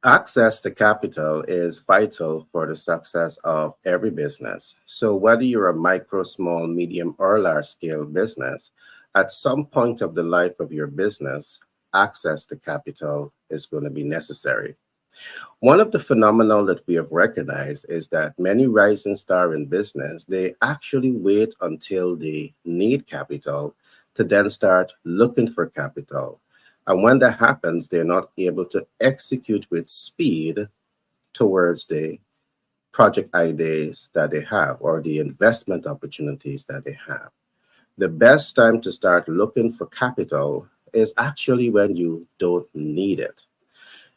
Access to capital is vital for the success of every business. So, whether you're a micro, small, medium, or large scale business, at some point of the life of your business, access to capital is going to be necessary. One of the phenomena that we have recognized is that many rising star in business, they actually wait until they need capital to then start looking for capital. And when that happens, they're not able to execute with speed towards the project ideas that they have or the investment opportunities that they have. The best time to start looking for capital is actually when you don't need it.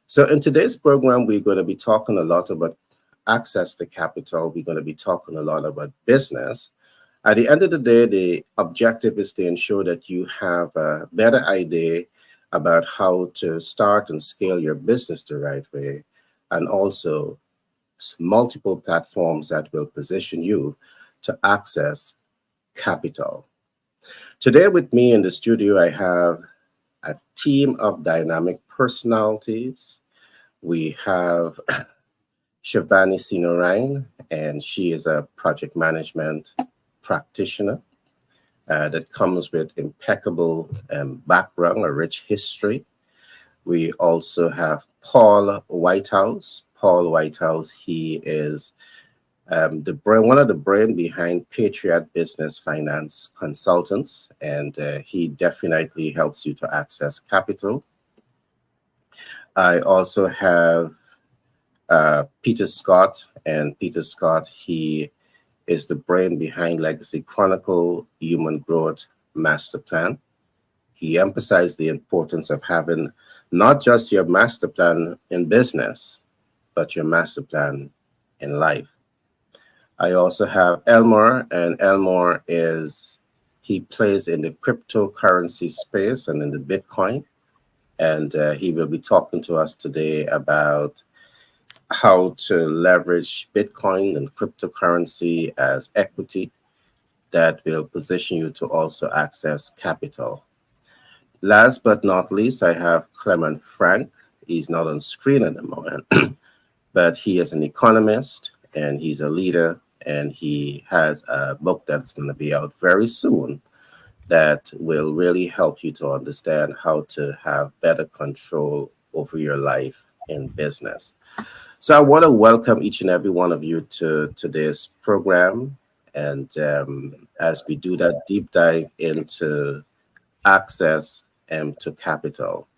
So, in today's program, we're going to be talking a lot about access to capital. We're going to be talking a lot about business. At the end of the day, the objective is to ensure that you have a better idea about how to start and scale your business the right way, and also multiple platforms that will position you to access capital. Today, with me in the studio, I have a team of dynamic personalities. We have Shivani Sinarain, and she is a project management practitioner that comes with impeccable background, a rich history. We also have Paul Whitehouse. Paul Whitehouse, he is one of the brain behind Patriot Business Finance Consultants, and he definitely helps you to access capital. I also have Peter Scott, and Peter Scott, he is the brain behind Legacy Chronicle Human Growth Master Plan. He emphasized the importance of having not just your master plan in business, but your master plan in life. I also have Elmore, and Elmore is he plays in the cryptocurrency space and in the Bitcoin, and he will be talking to us today about how to leverage Bitcoin and cryptocurrency as equity that will position you to also access capital. Last but not least, I have Clement Frank. He's not on screen at the moment, but he is an economist and he's a leader, and he has a book that's going to be out very soon that will really help you to understand how to have better control over your life in business. So I want to welcome each and every one of you to today's program. And as we do that deep dive into access to capital,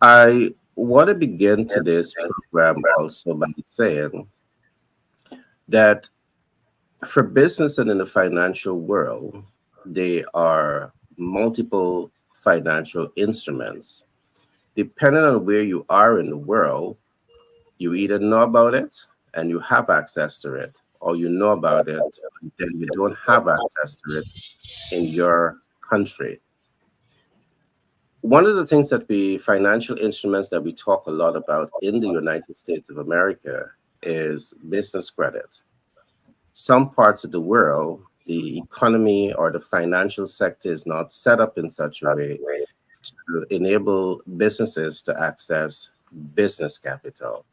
I want to begin today's program also by saying that for business and in the financial world, there are multiple financial instruments. Depending on where you are in the world, you either know about it and you have access to it, or you know about it and then you don't have access to it in your country. One of the things that we financial instruments that we talk a lot about in the United States of America is business credit. Some parts of the world, the economy or the financial sector is not set up in such a way to enable businesses to access business capital.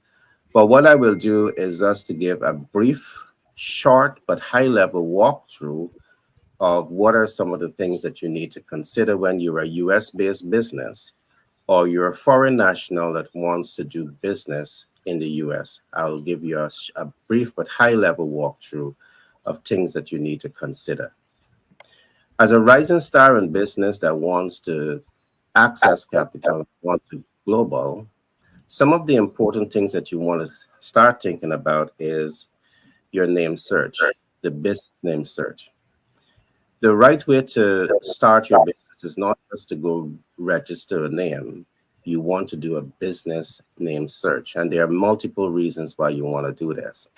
But what I will do is just to give a brief, short, but high level walkthrough of what are some of the things that you need to consider when you're a US based business or you're a foreign national that wants to do business in the US. I'll give you a brief but high level walkthrough of things that you need to consider. As a rising star in business that wants to access capital, want to global, some of the important things that you want to start thinking about is your name search, the business name search. The right way to start your business is not just to go register a name. You want to do a business name search, and there are multiple reasons why you want to do this.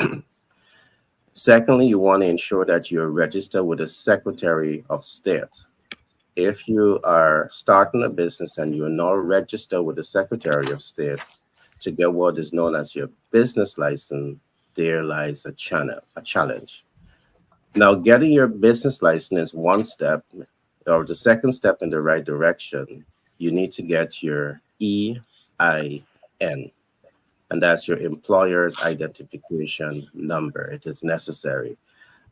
Secondly, you want to ensure that you're registered with the Secretary of State. If you are starting a business and you're not registered with the Secretary of State to get what is known as your business license, there lies a challenge. Now, getting your business license is one step, or the second step in the right direction. You need to get your EIN. and that's your employer's identification number. It is necessary.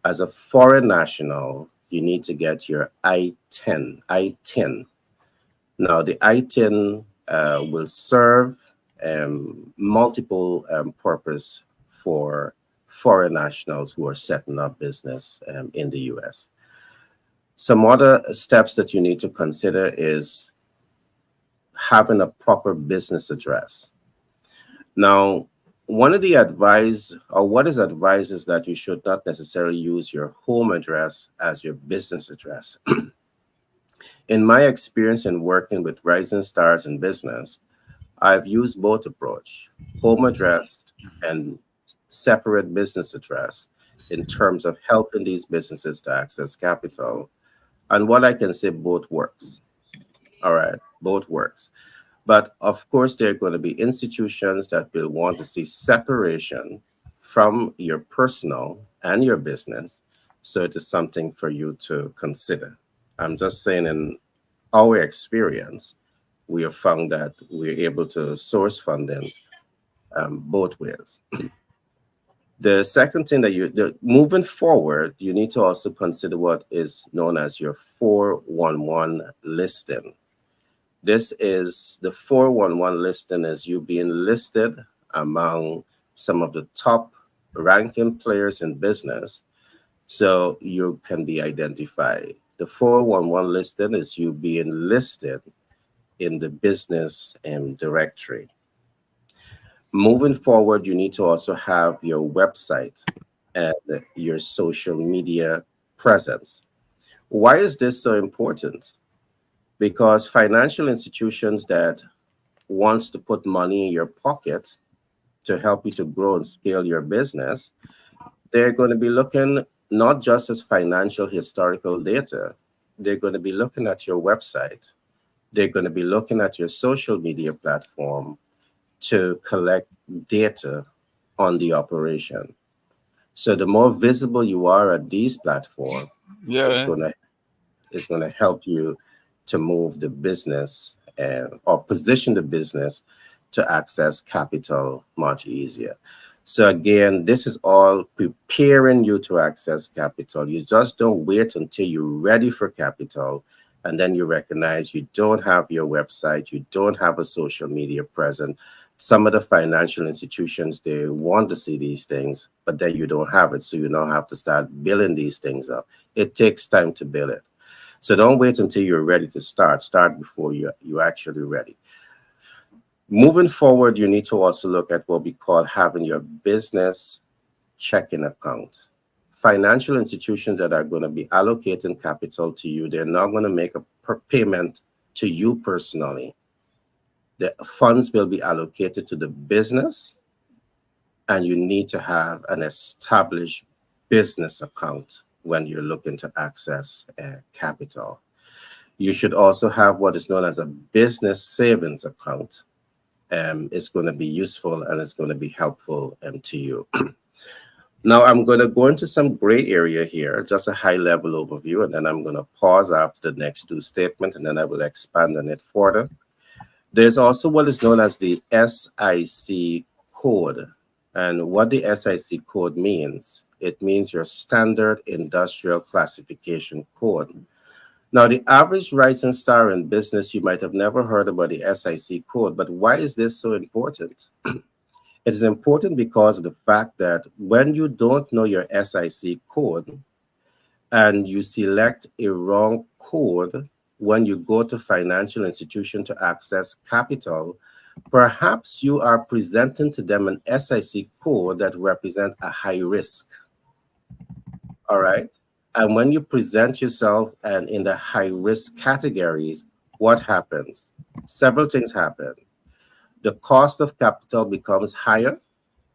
As a foreign national, you need to get your I-10. I-10. Now, the I-10 will serve multiple purpose for foreign nationals who are setting up business in the U.S. Some other steps that you need to consider is having a proper business address. Now, one of the advice, or what is advised, is that you should not necessarily use your home address as your business address. In my experience in working with rising stars in business, I've used both approach, home address and separate business address, in terms of helping these businesses to access capital. And what I can say, both works. All right, both works. But of course, there are going to be institutions that will want to see separation from your personal and your business. So it is something for you to consider. I'm just saying, in our experience, we have found that we're able to source funding both ways. The second thing that moving forward, you need to also consider what is known as your 411 listing. This is the 411 listing, as you being listed among some of the top ranking players in business, so you can be identified. The 411 listing is you being listed in the business directory. Moving forward, you need to also have your website and your social media presence. Why is this so important? Because financial institutions that wants to put money in your pocket to help you to grow and scale your business, they're going to be looking not just as financial historical data, they're going to be looking at your website, they're going to be looking at your social media platform to collect data on the operation. So the more visible you are at these platforms, is Yeah. going to is going to help you to move the business or position the business to access capital much easier. So again, this is all preparing you to access capital. You just don't wait until you're ready for capital and then you recognize you don't have your website, you don't have a social media present. Some of the financial institutions, they want to see these things, but then you don't have it. So you now have to start building these things up. It takes time to build it. So don't wait until you're ready to start. Start before you're actually ready. Moving forward, you need to also look at what we call having your business checking account. Financial institutions that are going to be allocating capital to you, they're not going to make a payment to you personally. The funds will be allocated to the business, and you need to have an established business account when you're looking to access capital. You should also have what is known as a business savings account. It's going to be useful and it's going to be helpful to you. Now, I'm going to go into some gray area here, just a high level overview, and then I'm going to pause after the next two statements, and then I will expand on it further. There's also what is known as the SIC code. And what the SIC code means, it means your standard industrial classification code. Now, the average rising star in business, you might have never heard about the SIC code, but why is this so important? It is important because of the fact that when you don't know your SIC code and you select a wrong code when you go to financial institution to access capital, perhaps you are presenting to them an SIC code that represents a high risk. All right. And when you present yourself and in the high risk categories, what happens? Several things happen. The cost of capital becomes higher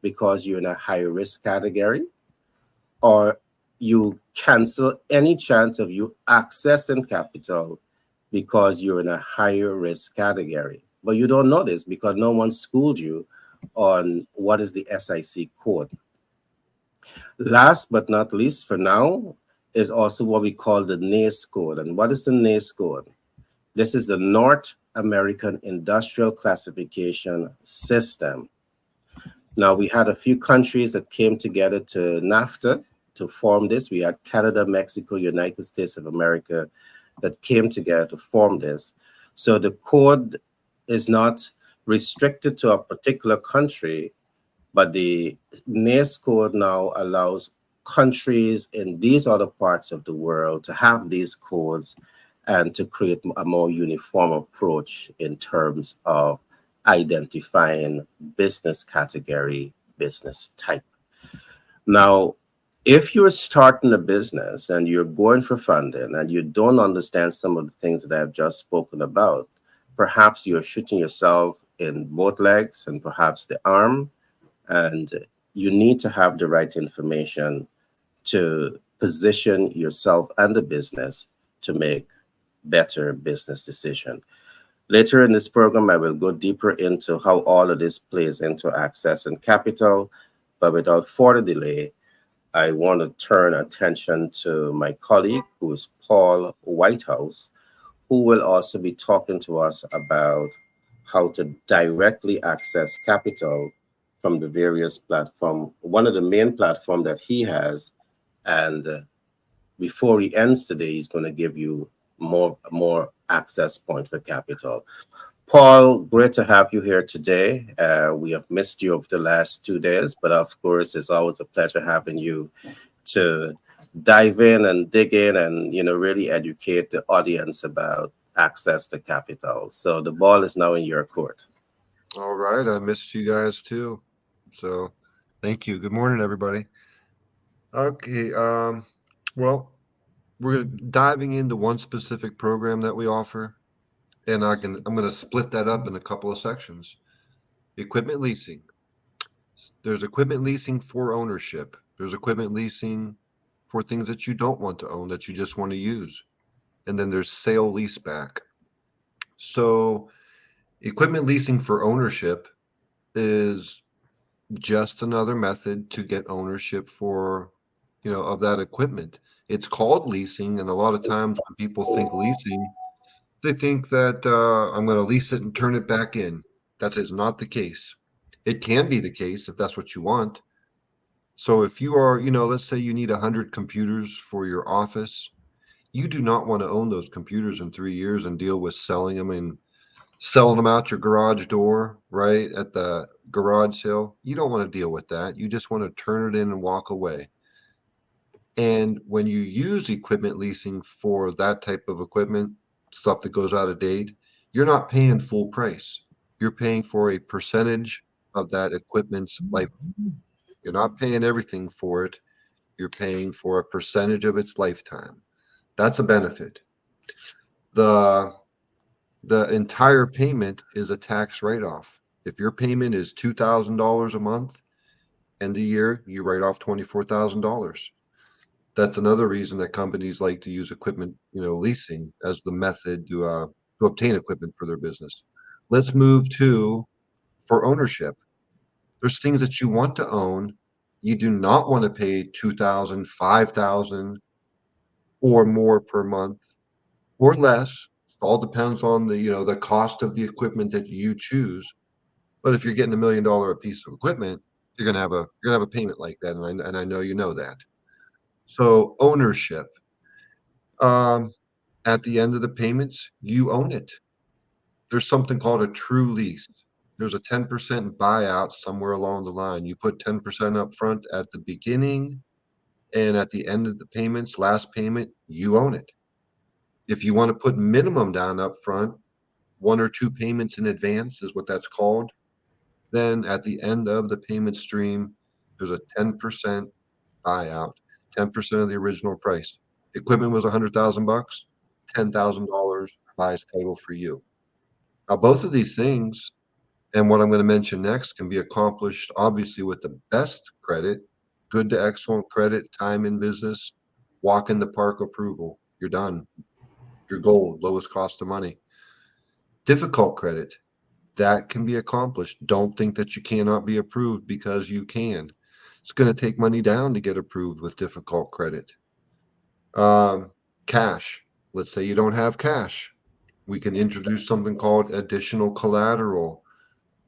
because you're in a high risk category, or you cancel any chance of you accessing capital because you're in a higher risk category. But you don't know this because no one schooled you on what is the SIC code. Last but not least, for now, is also what we call the NACE code. And what is the NACE code? This is the North American Industrial Classification System. Now, we had a few countries that came together to NAFTA to form this. We had Canada, Mexico, United States of America that came together to form this. So the code is not restricted to a particular country, but the NACE code now allows countries in these other parts of the world to have these codes and to create a more uniform approach in terms of identifying business category, business type. Now, if you're starting a business and you're going for funding and you don't understand some of the things that I've just spoken about, perhaps you're shooting yourself in both legs and perhaps the arm, and you need to have the right information to position yourself and the business to make better business decision. Later in this program, I will go deeper into how all of this plays into access and capital. But without further delay, I want to turn attention to my colleague, who is Paul Whitehouse, who will also be talking to us about how to directly access capital from the various platform. One of the main platform that he has, and before he ends today, he's going to give you more access point for capital. Paul, great to have you here today. We have missed you over the last 2 days, but of course, it's always a pleasure having you to dive in and dig in and really educate the audience about access to capital. So the ball is now in your court. All right, I missed you guys too. So thank you. Good morning, everybody. Okay, well, we're diving into one specific program that we offer, and I'm going to split that up in a couple of sections. Equipment leasing. There's equipment leasing for ownership. There's equipment leasing for things that you don't want to own that you just want to use. And then there's sale leaseback. So, equipment leasing for ownership is just another method to get ownership for, of that equipment. It's called leasing, and a lot of times when people think leasing, they think that I'm going to lease it and turn it back in. That is not the case. It can be the case if that's what you want. So if you are, let's say you need 100 computers for your office, you do not want to own those computers in 3 years and deal with selling them and selling them out your garage door, right? At the garage sale. You don't want to deal with that. You just want to turn it in and walk away. And when you use equipment leasing for that type of equipment, stuff that goes out of date, you're not paying full price. You're paying for a percentage of that equipment's life. You're not paying everything for it. You're paying for a percentage of its lifetime. That's a benefit. The the entire payment is a tax write-off. If your payment is $2,000 a month, end of year, you write off $24,000. That's another reason that companies like to use equipment, leasing as the method to obtain equipment for their business. Let's move to for ownership. There's things that you want to own. You do not want to pay 2,000, 5,000, or more per month or less. It all depends on the cost of the equipment that you choose. But if you're getting $1 million a piece of equipment, you're gonna have a payment like that, and I know you know that. So ownership. Um, at the end of the payments, you own it. There's something called a true lease. There's a 10% buyout somewhere along the line. You put 10% up front at the beginning, and at the end of the payments, last payment, you own it. If you want to put minimum down up front, one or two payments in advance is what that's called. Then at the end of the payment stream, there's a 10% buyout, 10% of the original price. Equipment was 100,000 bucks, $10,000 buys title for you. Now, both of these things and what I'm going to mention next can be accomplished obviously with the best credit, good to excellent credit, time in business, walk in the park approval. You're done. You're gold, lowest cost of money. Difficult credit, that can be accomplished. Don't think that you cannot be approved because you can. It's going to take money down to get approved with difficult credit. Um, cash. Let's say you don't have cash. We can introduce something called additional collateral.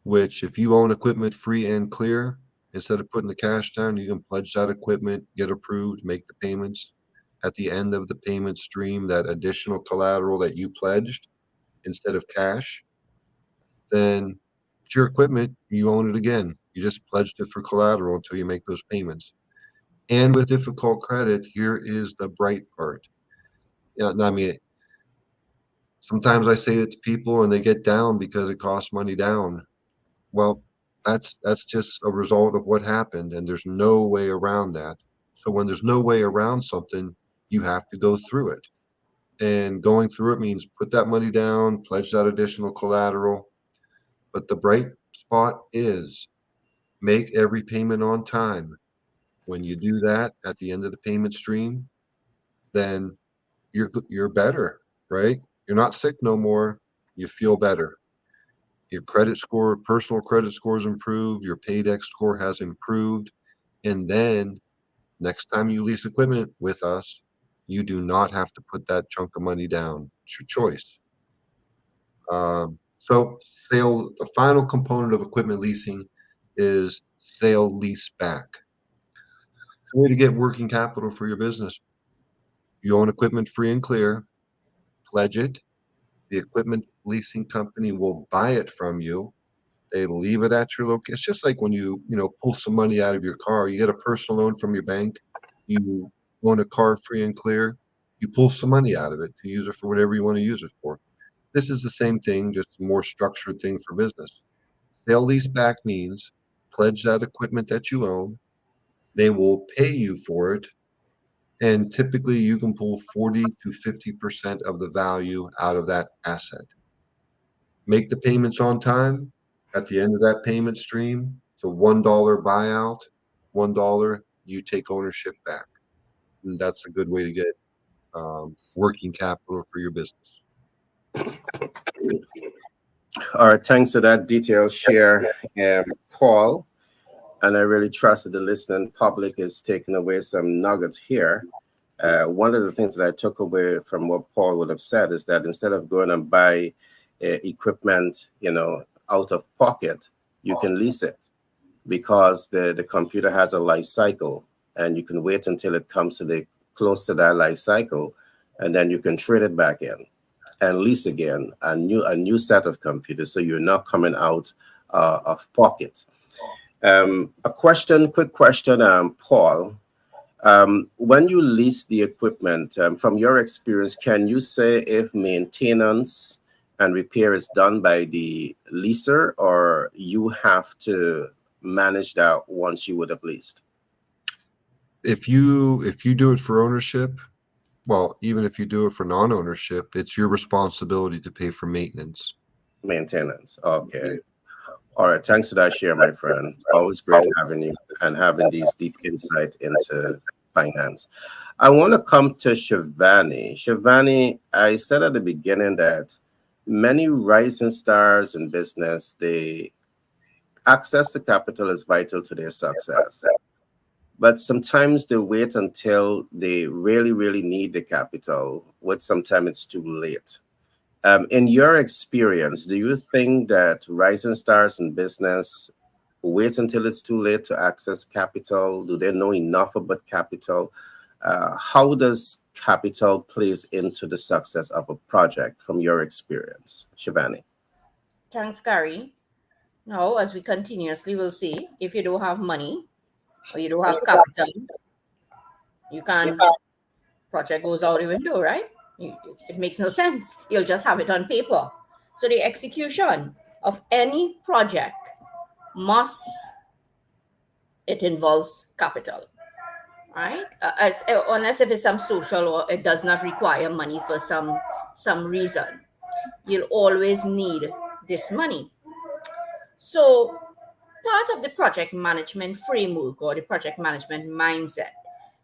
which if you own equipment free and clear, instead of putting the cash down, you can pledge that equipment, get approved, make the payments. At the end of the payment stream, that additional collateral that you pledged instead of cash, then it's your equipment, you own it again. You just pledged it for collateral until you make those payments. And with difficult credit, here is the bright part. Yeah, no, I mean, sometimes I say it to people and they get down because it costs money down. Well, that's just a result of what happened, and there's no way around that. So when there's no way around something, you have to go through it. And going through it means put that money down, pledge that additional collateral. But the bright spot is make every payment on time. When you do that at the end of the payment stream, then you're better, right? You're not sick no more. You feel better. Your credit score, personal credit score is improved. Your paydex score has improved. And then next time you lease equipment with us, you do not have to put that chunk of money down. It's your choice. So sale, the final component of equipment leasing is sale lease back. It's a way to get working capital for your business. You own equipment free and clear, pledge it. The equipment leasing company will buy it from you. They leave it at your location. It's just like when you pull some money out of your car. You get a personal loan from your bank. You own a car free and clear. You pull some money out of it to use it for whatever you want to use it for. This is the same thing, just a more structured thing for business. Sale lease back means pledge that equipment that you own. They will pay you for it. And typically you can pull 40 to 50% of the value out of that asset. Make the payments on time. At the end of that payment stream, it's a $1 buyout. $1, you take ownership back. And that's a good way to get working capital for your business. All right, thanks for that detailed share, Paul. And I really trust that the listening public is taking away some nuggets here. One of the things that I took away from what Paul would have said is that instead of going and buy equipment, out of pocket, you can lease it because the computer has a life cycle, and you can wait until it comes to the close to that life cycle, and then you can trade it back in and lease again a new set of computers, so you're not coming out of pocket. Quick question, Paul. When you lease the equipment, from your experience, can you say if maintenance and repair is done by the leaser, or you have to manage that once you would have leased? If you do it for ownership, well, even if you do it for non-ownership, it's your responsibility to pay for maintenance. Maintenance. Okay. All right. Thanks for that share, my friend. Always great having you and having these deep insight into finance. I want to come to Shivani. Shivani, I said at the beginning that many rising stars in business, they access to capital is vital to their success. But sometimes they wait until they really, really need the capital, which sometimes it's too late. In your experience, do you think that rising stars in business wait until it's too late to access capital? Do they know enough about capital? How does capital plays into the success of a project from your experience, Shivani? Thanks, Gary. Now, as we continuously will see, if you don't have money or you don't have capital, you can project goes out the window, right? It makes no sense. You'll just have it on paper. So the execution of any project must it involves capital, right? Unless if it's some social or it does not require money for some reason, you'll always need this money. So part of the project management framework or the project management mindset,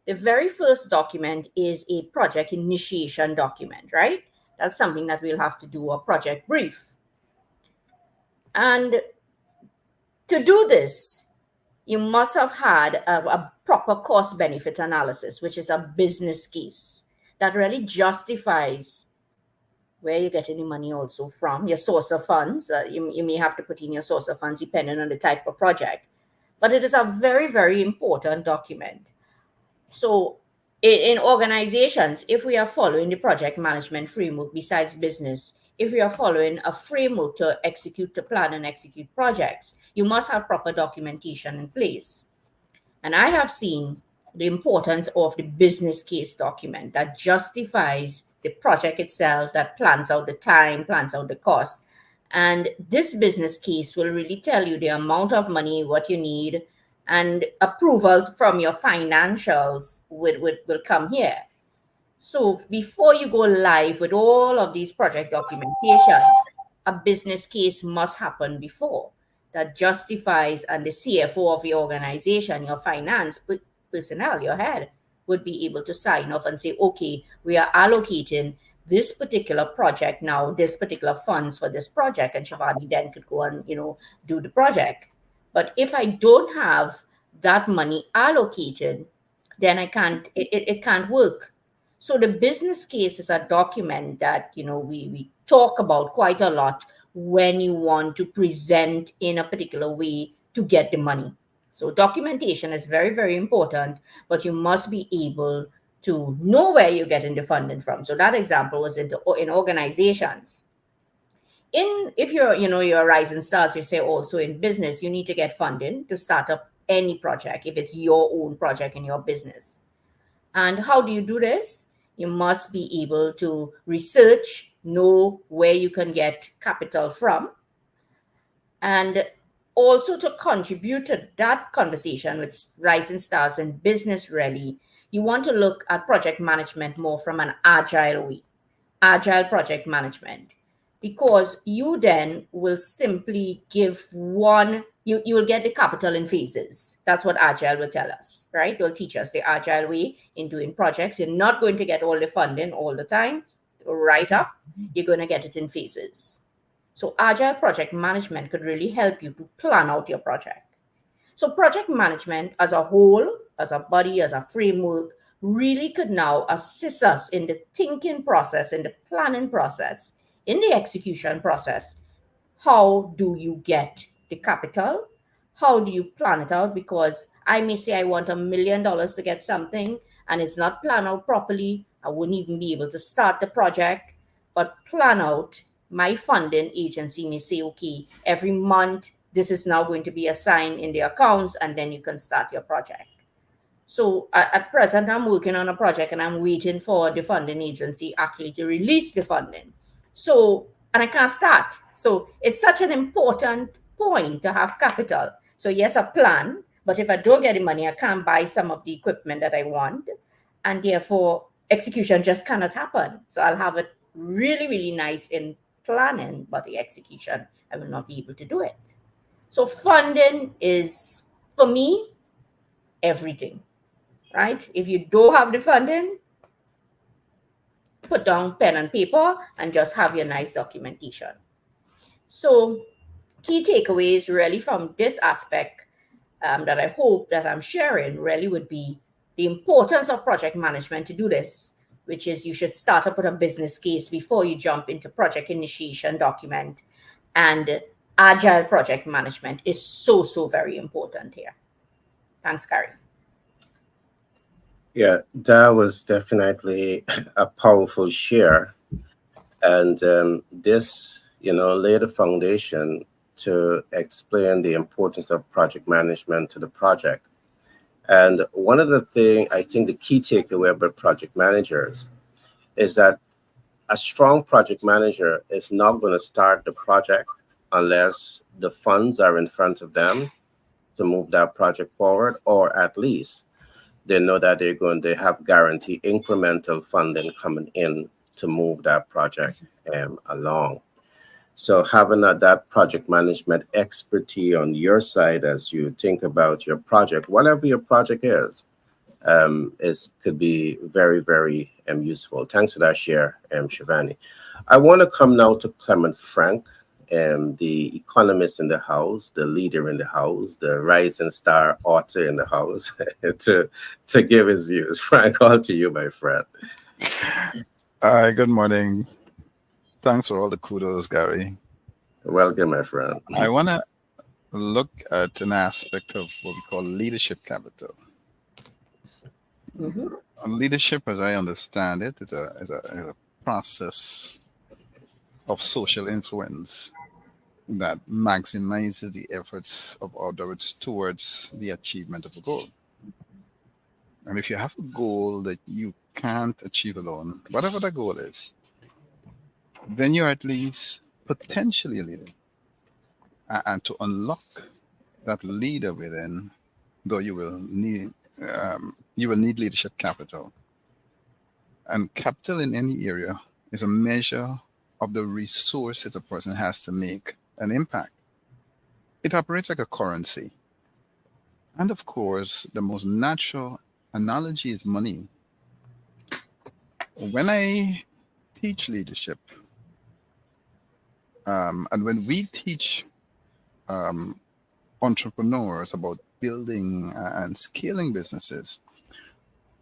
the very first document is a project initiation document, right? That's something that we'll have to do a project brief. And to do this, you must have had a proper cost benefit analysis, which is a business case that really justifies where you're getting the money also from, your source of funds. You may have to put in your source of funds depending on the type of project. But it is a very, very important document. So in organizations, if we are following the project management framework besides business, if we are following a framework to execute the plan and execute projects, you must have proper documentation in place. And I have seen the importance of the business case document that justifies the project itself, that plans out the time, plans out the cost. And this business case will really tell you the amount of money, what you need, and approvals from your financials will come here. So before you go live with all of these project documentation, a business case must happen before that justifies, and the CFO of your organization, your finance personnel, your head, would be able to sign off and say, okay, we are allocating this particular project now, this particular funds for this project, and Shivani then could go and do the project. But if I don't have that money allocated, then I can't. It can't work. So the business case is a document that we talk about quite a lot when you want to present in a particular way to get the money. So documentation is very, very important, but you must be able to know where you're getting the funding from. So that example was in organizations. If you're rising stars, you say also in business, you need to get funding to start up any project if it's your own project in your business. And how do you do this? You must be able to research, know where you can get capital from, and also to contribute to that conversation with rising stars in business. Really, you want to look at project management more from an agile way, agile project management, because you then will simply give you will get the capital in phases. That's what agile will tell us, right? They'll teach us the agile way in doing projects. You're not going to get all the funding all the time right up. You're going to get it in phases. So agile project management could really help you to plan out your project. So project management as a whole, as a body, as a framework, really could now assist us in the thinking process, in the planning process, in the execution process. How do you get the capital? How do you plan it out? Because I may say I want $1 million to get something and it's not planned out properly. I wouldn't even be able to start the project. But plan out, my funding agency may say, okay, every month this is now going to be assigned in the accounts, and then you can start your project. So at present, I'm working on a project and I'm waiting for the funding agency actually to release the funding. So, and I can't start. So it's such an important point to have capital. So yes, a plan, but if I don't get the money, I can't buy some of the equipment that I want. And therefore, execution just cannot happen. So I'll have it really, really nice in planning, but the execution, I will not be able to do it. So funding is, for me, everything, right? If you don't have the funding, put down pen and paper and just have your nice documentation. So key takeaways really from this aspect that I hope that I'm sharing really would be the importance of project management to do this, which is you should start up with a business case before you jump into project initiation document. And agile project management is so, so very important here. Thanks, Gary. Yeah, that was definitely a powerful share. And this, laid a foundation to explain the importance of project management to the project. And one of the things, I think the key takeaway about project managers is that a strong project manager is not going to start the project unless the funds are in front of them to move that project forward, or at least they know that they have guaranteed incremental funding coming in to move that project along. So having that project management expertise on your side as you think about your project, whatever your project could be very, very useful. Thanks for that share, Shivani. I want to come now to Clement Frank, the economist in the house, the leader in the house, the rising star author in the house, to give his views. Frank, all to you, my friend. Hi, good morning. Thanks for all the kudos, Gary. Welcome, my friend. I want to look at an aspect of what we call leadership capital. Mm-hmm. Leadership, as I understand it, is a process of social influence that maximizes the efforts of others towards the achievement of a goal. And if you have a goal that you can't achieve alone, whatever the goal is, then you're at least potentially a leader. And to unlock that leader within, though you will need leadership capital. And capital in any area is a measure of the resources a person has to make an impact. It operates like a currency. And of course, the most natural analogy is money. When I teach leadership, and when we teach um, entrepreneurs about building and scaling businesses,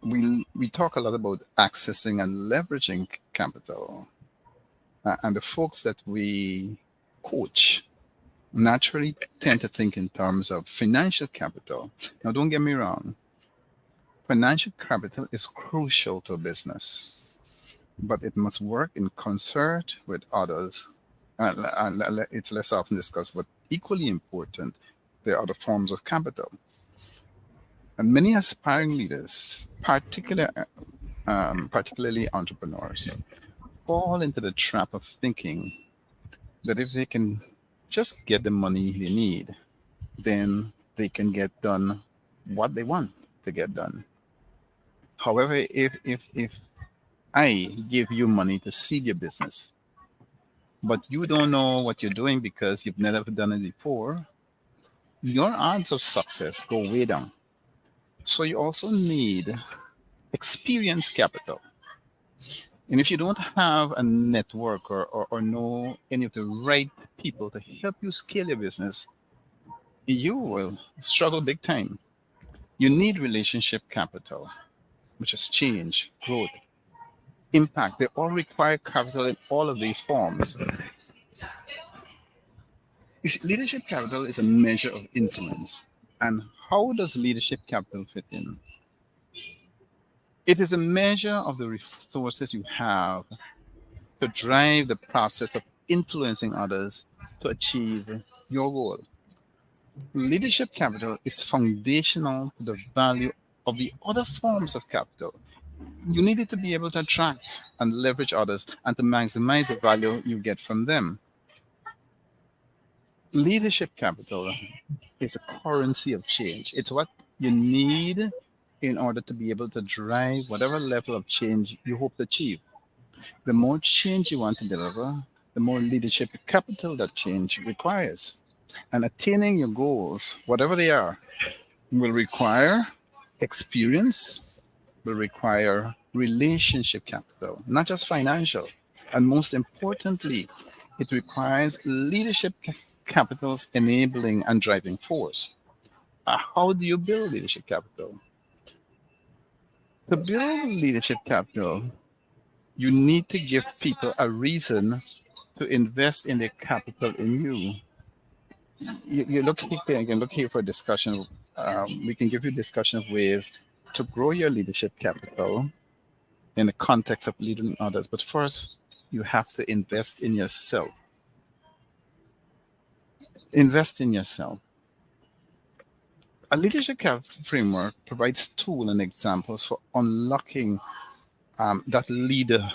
we talk a lot about accessing and leveraging capital. And the folks that we coach naturally tend to think in terms of financial capital. Now, don't get me wrong, financial capital is crucial to a business, but it must work in concert with others. And it's less often discussed, but equally important, there are other forms of capital. And many aspiring leaders, particularly entrepreneurs, fall into the trap of thinking that if they can just get the money they need, then they can get done what they want to get done. However, if I give you money to seed your business, but you don't know what you're doing because you've never done it before, your odds of success go way down. So you also need experience capital. And if you don't have a network or know any of the right people to help you scale your business, you will struggle big time. You need relationship capital, which is change, growth, impact. They all require capital in all of these forms. Leadership capital is a measure of influence. And how does leadership capital fit in? It is a measure of the resources you have to drive the process of influencing others to achieve your goal. Leadership capital is foundational to the value of the other forms of capital. You need it to be able to attract and leverage others and to maximize the value you get from them. Leadership capital is a currency of change. It's what you need in order to be able to drive whatever level of change you hope to achieve. The more change you want to deliver, the more leadership capital that change requires. And attaining your goals, whatever they are, will require experience, will require relationship capital, not just financial. And most importantly, it requires leadership capital's enabling and driving force. How do you build leadership capital? To build leadership capital, you need to give people a reason to invest in their capital in you. You look here, you can look here for a discussion. We can give you discussion of ways to grow your leadership capital in the context of leading others. But first, you have to invest in yourself. Invest in yourself. A leadership framework provides tools and examples for unlocking that leader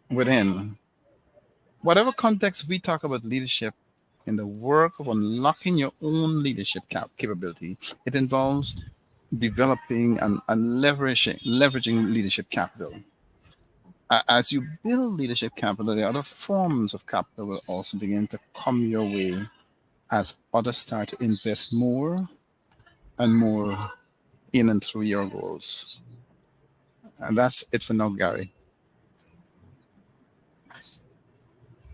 within. Whatever context we talk about leadership, in the work of unlocking your own leadership capability, it involves developing and leveraging leadership capital. As you build leadership capital, the other forms of capital will also begin to come your way as others start to invest more and more in and through your goals. And that's it for now, Gary.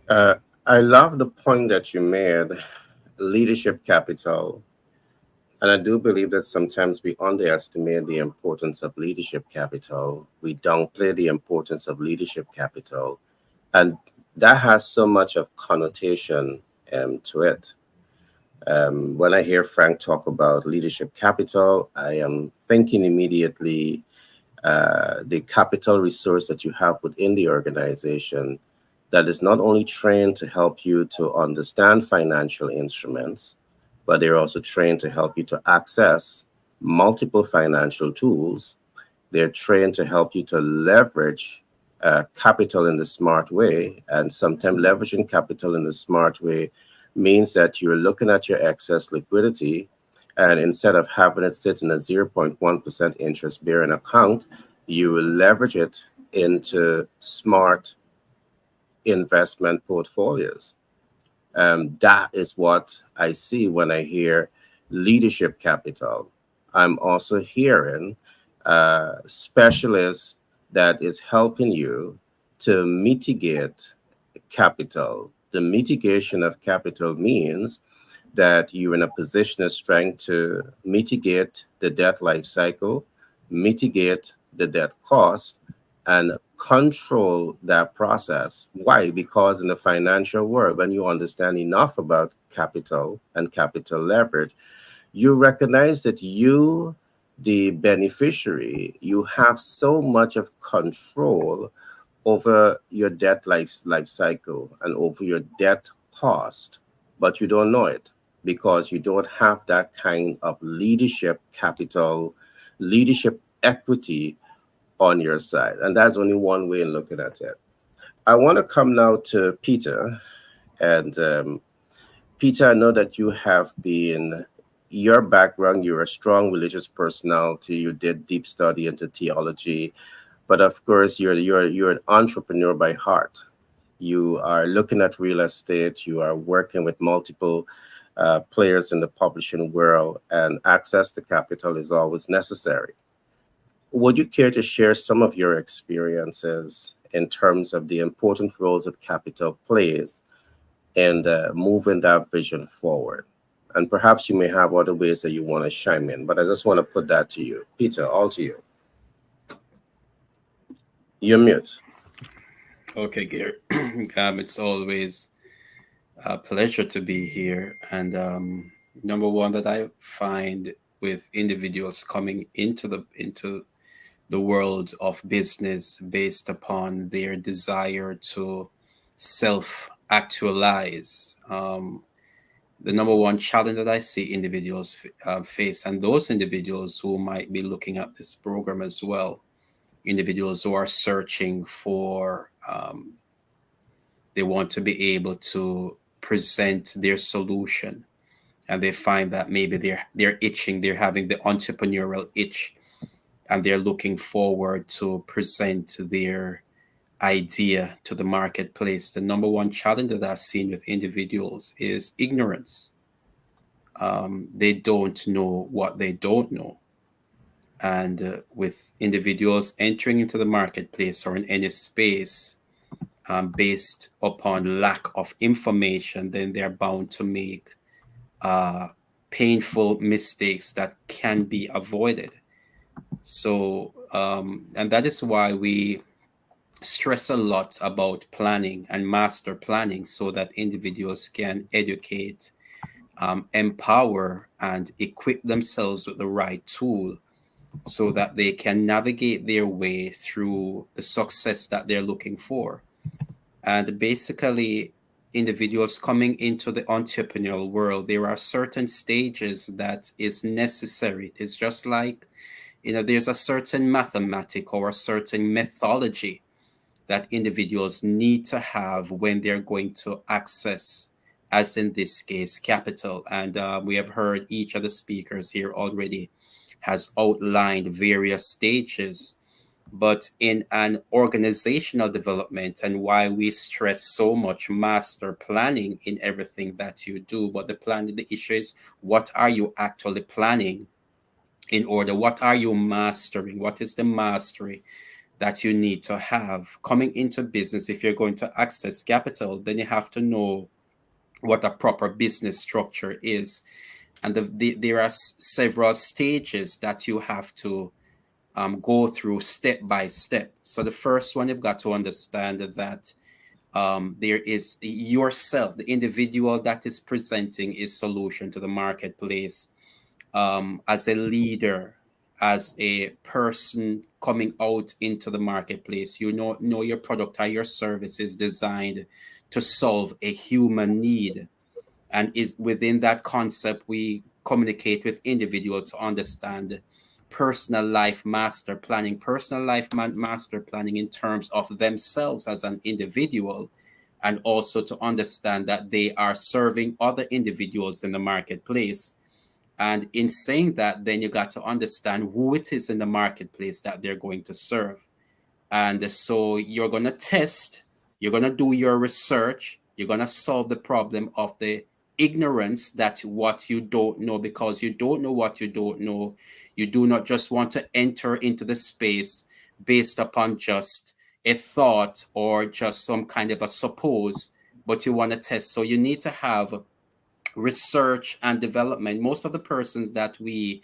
Uh, I love the point that you made, leadership capital. And I do believe that sometimes we underestimate the importance of leadership capital. We downplay the importance of leadership capital. And that has so much of connotation to it. When I hear Frank talk about leadership capital, I am thinking immediately the capital resource that you have within the organization that is not only trained to help you to understand financial instruments, but they're also trained to help you to access multiple financial tools. They're trained to help you to leverage capital in the smart way. And sometimes leveraging capital in the smart way means that you're looking at your excess liquidity, and instead of having it sit in a 0.1% interest bearing account, you will leverage it into smart investment portfolios. That is what I see when I hear leadership capital. I'm also hearing specialists that is helping you to mitigate capital. The mitigation of capital means that you're in a position of strength to mitigate the debt life cycle, mitigate the debt cost, and control that process. Why? Because in the financial world, when you understand enough about capital and capital leverage, you recognize that you, the beneficiary, you have so much of control over your debt life cycle and over your debt cost, but you don't know it because you don't have that kind of leadership capital, leadership equity on your side. And that's only one way in looking at it. I want to come now to Peter. And Peter, I know that you have been, your background, you're a strong religious personality. You did deep study into theology, but of course, you're an entrepreneur by heart. You are looking at real estate. You are working with multiple players in the publishing world, and access to capital is always necessary. Would you care to share some of your experiences in terms of the important roles that capital plays in moving that vision forward? And perhaps you may have other ways that you want to chime in, but I just want to put that to you. Peter, all to you. You're mute. Okay, Gary. It's always a pleasure to be here. And number one that I find with individuals coming into the world of business based upon their desire to self actualize. The number one challenge that I see individuals face, and those individuals who might be looking at this program as well, individuals who are searching for, they want to be able to present their solution, and they find that maybe they're itching, they're having the entrepreneurial itch, and they're looking forward to present their idea to the marketplace. The number one challenge that I've seen with individuals is ignorance. They don't know what they don't know. And with individuals entering into the marketplace or in any space based upon lack of information, then they're bound to make uh, painful mistakes that can be avoided. So, and that is why we stress a lot about planning and master planning so that individuals can educate, empower, and equip themselves with the right tool so that they can navigate their way through the success that they're looking for. And basically, individuals coming into the entrepreneurial world, there are certain stages that is necessary. It's just like, there's a certain mathematic or a certain methodology that individuals need to have when they're going to access, as in this case, capital. And we have heard each of the speakers here already has outlined various stages. But in an organizational development, and why we stress so much master planning in everything that you do, but the issue is, what are you actually planning in order? What are you mastering? What is the mastery that you need to have coming into business? If you're going to access capital, then you have to know what a proper business structure is. And there are several stages that you have to go through step by step. So the first one, you've got to understand that There is yourself, the individual that is presenting a solution to the marketplace, as a leader, as a person coming out into the marketplace. You know your product or your service is designed to solve a human need, and is within that concept we communicate with individuals to understand personal life master planning in terms of themselves as an individual, and also to understand that they are serving other individuals in the marketplace. And in saying that, then you got to understand who it is in the marketplace that they're going to serve. And so you're going to test, you're going to do your research, you're going to solve the problem of the ignorance, that what you don't know, because you don't know what you don't know. You do not just want to enter into the space based upon just a thought or just some kind of a suppose, but you want to test. So you need to have research and development. Most of the persons that we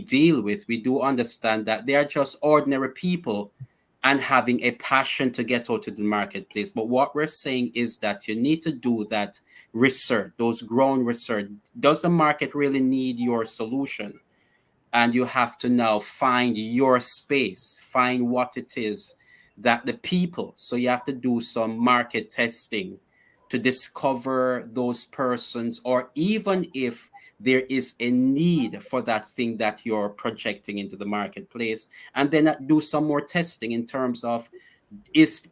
deal with, we do understand that they are just ordinary people and having a passion to get out to the marketplace. But what we're saying is that you need to do that research, those ground research. Does the market really need your solution? And you have to now find your space, find what it is that the people, so you have to do some market testing to discover those persons, or even if there is a need for that thing that you're projecting into the marketplace, and then do some more testing in terms of,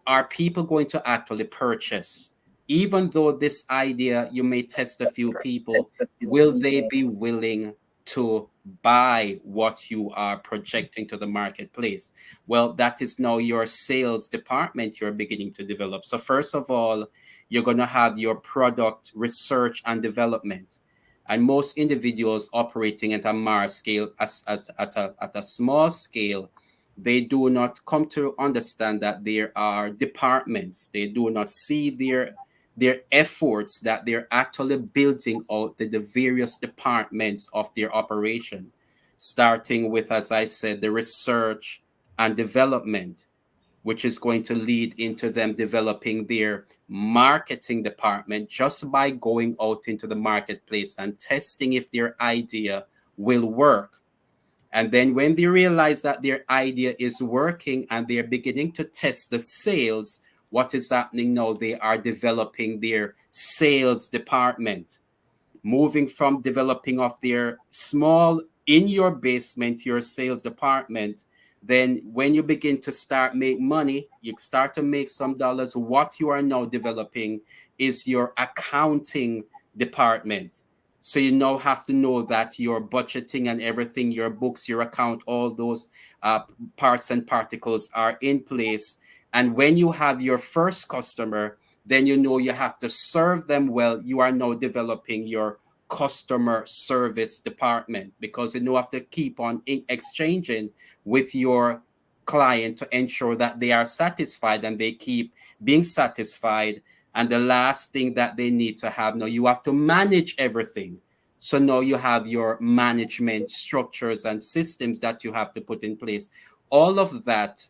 are people going to actually purchase? Even though this idea, you may test a few people, will they be willing to buy what you are projecting to the marketplace? Well, that is now your sales department you're beginning to develop. So first of all, you're going to have your product research and development. And most individuals operating at a MAR scale, as at a small scale, they do not come to understand that there are departments. They do not see their efforts that they're actually building out the various departments of their operation, starting with, as I said, the research and development, which is going to lead into them developing their marketing department just by going out into the marketplace and testing if their idea will work. And then when they realize that their idea is working and they're beginning to test the sales, what is happening now? They are developing their sales department, moving from developing of their small in your basement, your sales department. Then when you begin to start make money, you start to make some dollars. What you are now developing is your accounting department. So you now have to know that your budgeting and everything, your books, your account, all those parts and particles are in place. And when you have your first customer, then you know you have to serve them well. You are now developing your customer service department, because you know have to keep on exchanging with your client to ensure that they are satisfied and they keep being satisfied. And the last thing that they need to have, now you have to manage everything. So now you have your management structures and systems that you have to put in place. All of that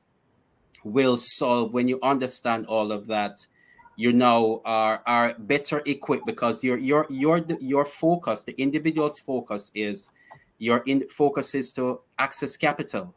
will solve. When you understand all of that, you now are better equipped, because your focus, the individual's focus is, focus is to access capital.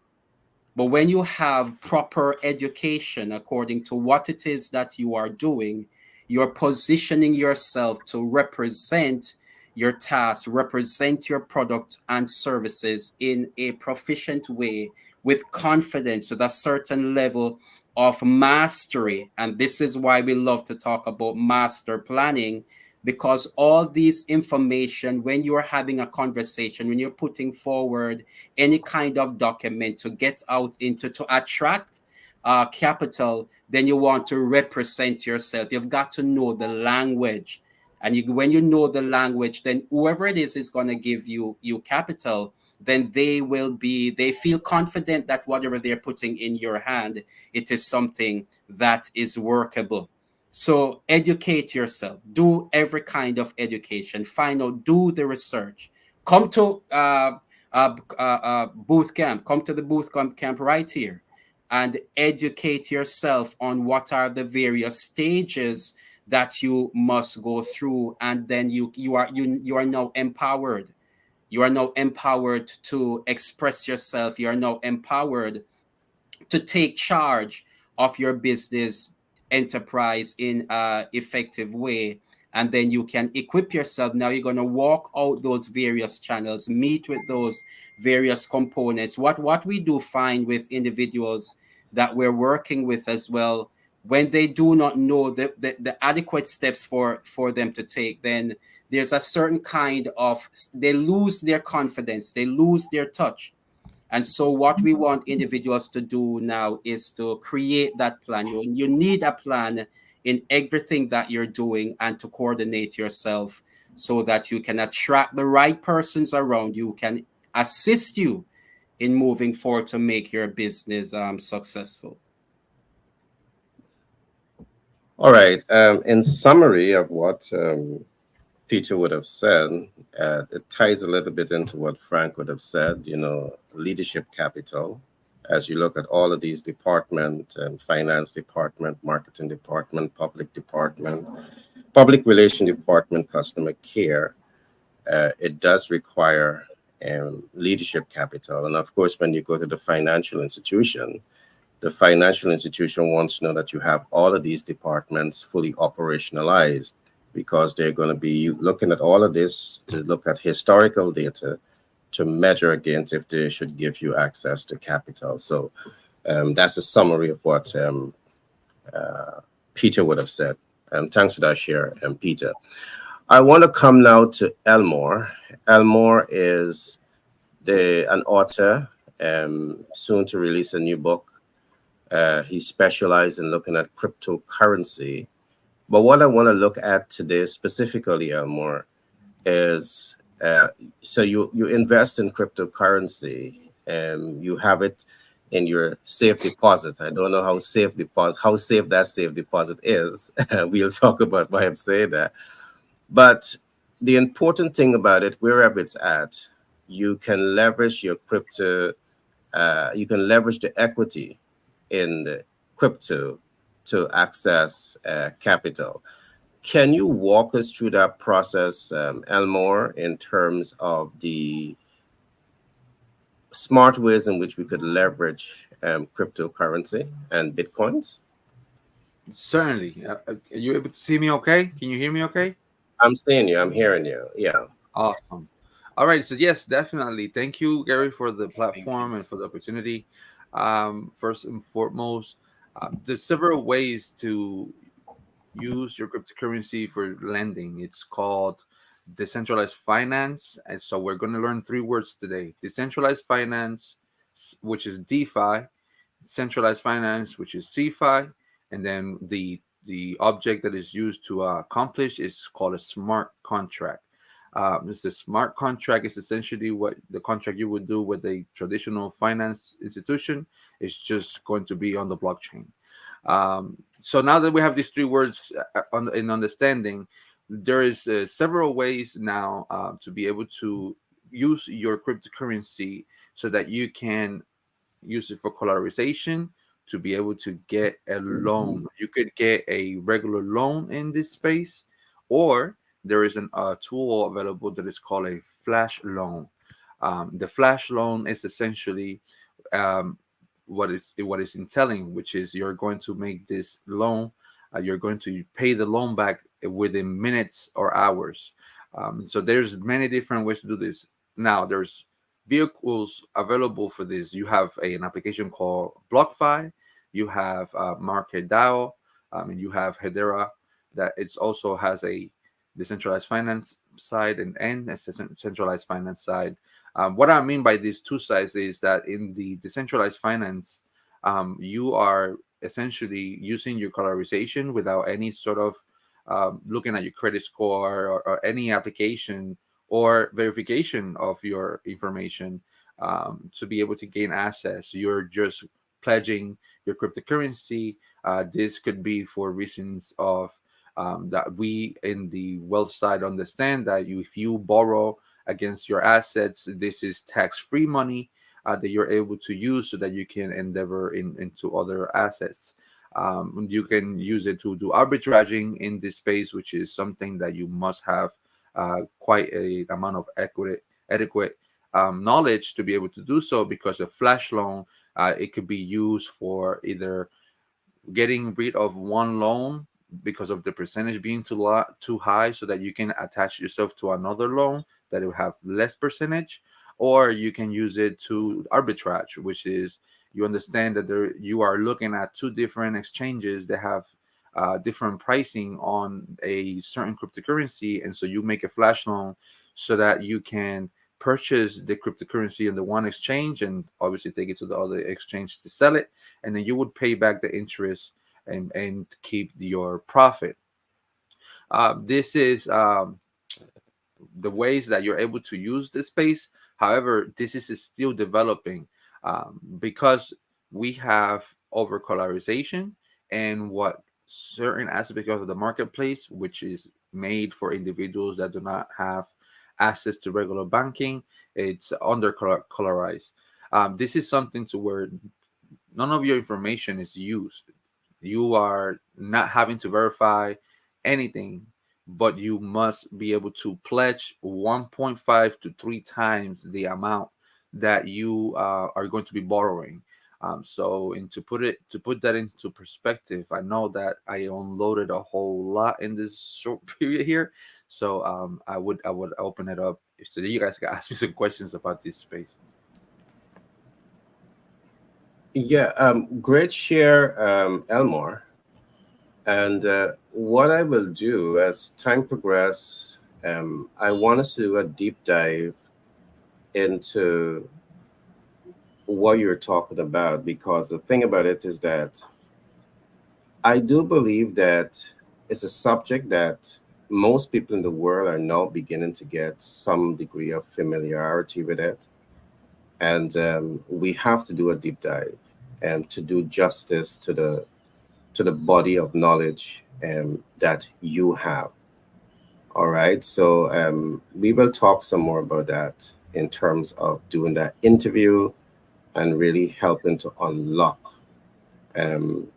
But when you have proper education according to what it is that you are doing, you're positioning yourself to represent your task, represent your product and services in a proficient way, with confidence, with a certain level of mastery. And this is why we love to talk about master planning, because all these information, when you are having a conversation, when you're putting forward any kind of document to get out into, to attract capital, then you want to represent yourself. You've got to know the language. And when you know the language, then whoever it is going to give you capital, then they feel confident that whatever they're putting in your hand, it is something that is workable. So educate yourself, do every kind of education, find out, do the research, come to booth camp, come to the booth camp right here, and educate yourself on what are the various stages that you must go through, and then you are now empowered. You are now empowered to express yourself. You are now empowered to take charge of your business enterprise in a effective way, and then you can equip yourself. Now you're going to walk out those various channels, meet with those various components. What we do find with individuals that we're working with as well, when they do not know the adequate steps for them to take, then there's a certain kind of, they lose their confidence, they lose their touch. And so, what we want individuals to do now is to create that plan. You need a plan in everything that you're doing, and to coordinate yourself so that you can attract the right persons around you, can assist you in moving forward to make your business successful. All right. In summary of what Peter would have said, it ties a little bit into what Frank would have said, leadership capital. As you look at all of these department and finance department, marketing department, public relation department, customer care, it does require leadership capital. And of course, when you go to the financial institution wants to know that you have all of these departments fully operationalized, because they're going to be looking at all of this to look at historical data to measure against if they should give you access to capital. So that's a summary of what Peter would have said. Thanks for that share, Peter. I want to come now to Elmore. Elmore is an author, soon to release a new book. He specialized in looking at cryptocurrency. But what I want to look at today specifically, Elmore, is so you invest in cryptocurrency and you have it in your safe deposit. I don't know how safe that safe deposit is. We'll talk about why I'm saying that. But the important thing about it, wherever it's at, you can leverage your crypto. You can leverage the equity in the crypto to access capital. Can you walk us through that process, Elmore, in terms of the smart ways in which we could leverage cryptocurrency and bitcoins? Certainly. Are you able to see me okay? Can you hear me okay? I'm seeing you. I'm hearing you. Yeah. Awesome. All right. So, yes, definitely. Thank you, Gary, for the Thank you. platform and for the opportunity. First and foremost, there's several ways to use your cryptocurrency for lending. It's called decentralized finance. And so, we're going to learn three words today: decentralized finance, which is DeFi, centralized finance, which is CeFi, and then the object that is used to accomplish is called a smart contract. This is smart contract is essentially what the contract you would do with a traditional finance institution. Is just going to be on the blockchain. So now that we have these three words in understanding, there is several ways now to be able to use your cryptocurrency so that you can use it for collateralization to be able to get a loan. You could get a regular loan in this space, or there is a tool available that is called a flash loan. The flash loan is essentially um, what is entailing, which is you're going to make this loan, you're going to pay the loan back within minutes or hours. So there's many different ways to do this. Now there's vehicles available for this. You have an application called BlockFi, you have MarketDAO, and you have Hedera that it also has a decentralized finance side and a centralized finance side. What I mean by these two sides is that in the decentralized finance, you are essentially using your collateralization without any sort of looking at your credit score or any application or verification of your information to be able to gain access. You're just pledging your cryptocurrency. This could be for reasons of that we in the wealth side understand that if you borrow against your assets, this is tax-free money. that you're able to use so that you can endeavor into other assets. You can use it to do arbitraging in this space, which is something that you must have quite a amount of adequate knowledge to be able to do so, because a flash loan, it could be used for either getting rid of one loan because of the percentage being too high, so that you can attach yourself to another loan that will have less percentage, or you can use it to arbitrage, which is, you understand that you are looking at two different exchanges that have different pricing on a certain cryptocurrency, and so you make a flash loan so that you can purchase the cryptocurrency in the one exchange and obviously take it to the other exchange to sell it, and then you would pay back the interest and keep your profit. This is the ways that you're able to use this space. However, this is still developing, because we have over colorization and what certain aspects of the marketplace, which is made for individuals that do not have access to regular banking. It's under colorized. This is something to where none of your information is used. You are not having to verify anything, but you must be able to pledge 1.5 to 3 times the amount that you are going to be borrowing. So, and to put that into perspective, I know that I unloaded a whole lot in this short period here. So, I would open it up so that you guys can ask me some questions about this space. Yeah, great share, Elmore. And what I will do as time progresses, I want us to do a deep dive into what you're talking about, because the thing about it is that I do believe that it's a subject that most people in the world are now beginning to get some degree of familiarity with it. And we have to do a deep dive and to do justice to the body of knowledge that you have. All right. So we will talk some more about that in terms of doing that interview and really helping to unlock um,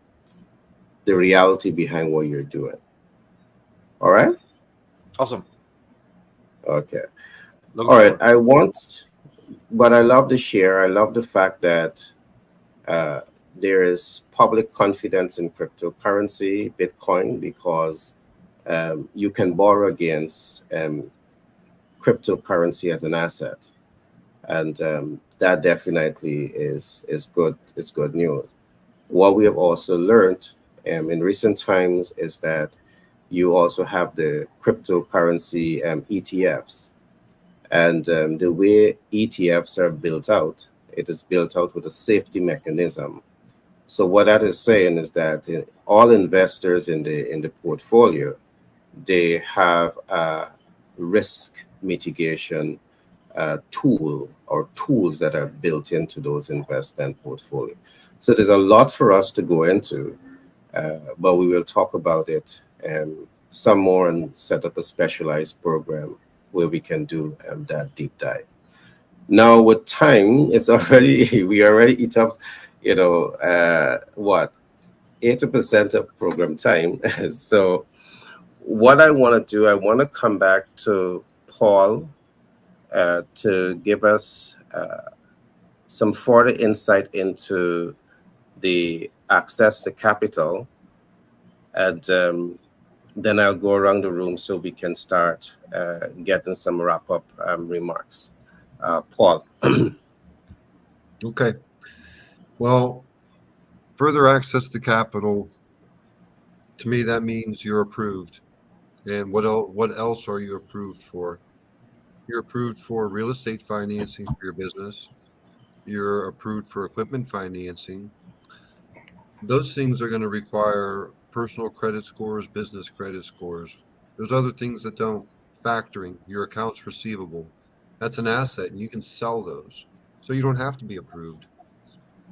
the reality behind what you're doing. All right. Awesome. Okay. Looking All right. forward. But I love the share. I love the fact that uh, there is public confidence in cryptocurrency, Bitcoin, because you can borrow against cryptocurrency as an asset, and that definitely is good. Is good news. What we have also learned in recent times is that you also have the cryptocurrency ETFs, and the way ETFs are built out, it is built out with a safety mechanism. So what that is saying is that all investors in the portfolio, they have a risk mitigation tool or tools that are built into those investment portfolio. So there's a lot for us to go into, but we will talk about it some more and set up a specialized program where we can do that deep dive. Now with time, it's already we already eat up, what 80% of program time. So what I want to do, I want to come back to Paul to give us some further insight into the access to capital, and then I'll go around the room so we can start getting some wrap up remarks. Paul. Okay. Well, further access to capital, to me, that means you're approved. And what else are you approved for? You're approved for real estate financing for your business. You're approved for equipment financing. Those things are going to require personal credit scores, business credit scores. There's other things that don't. Factoring, your accounts receivable. That's an asset and you can sell those. So you don't have to be approved.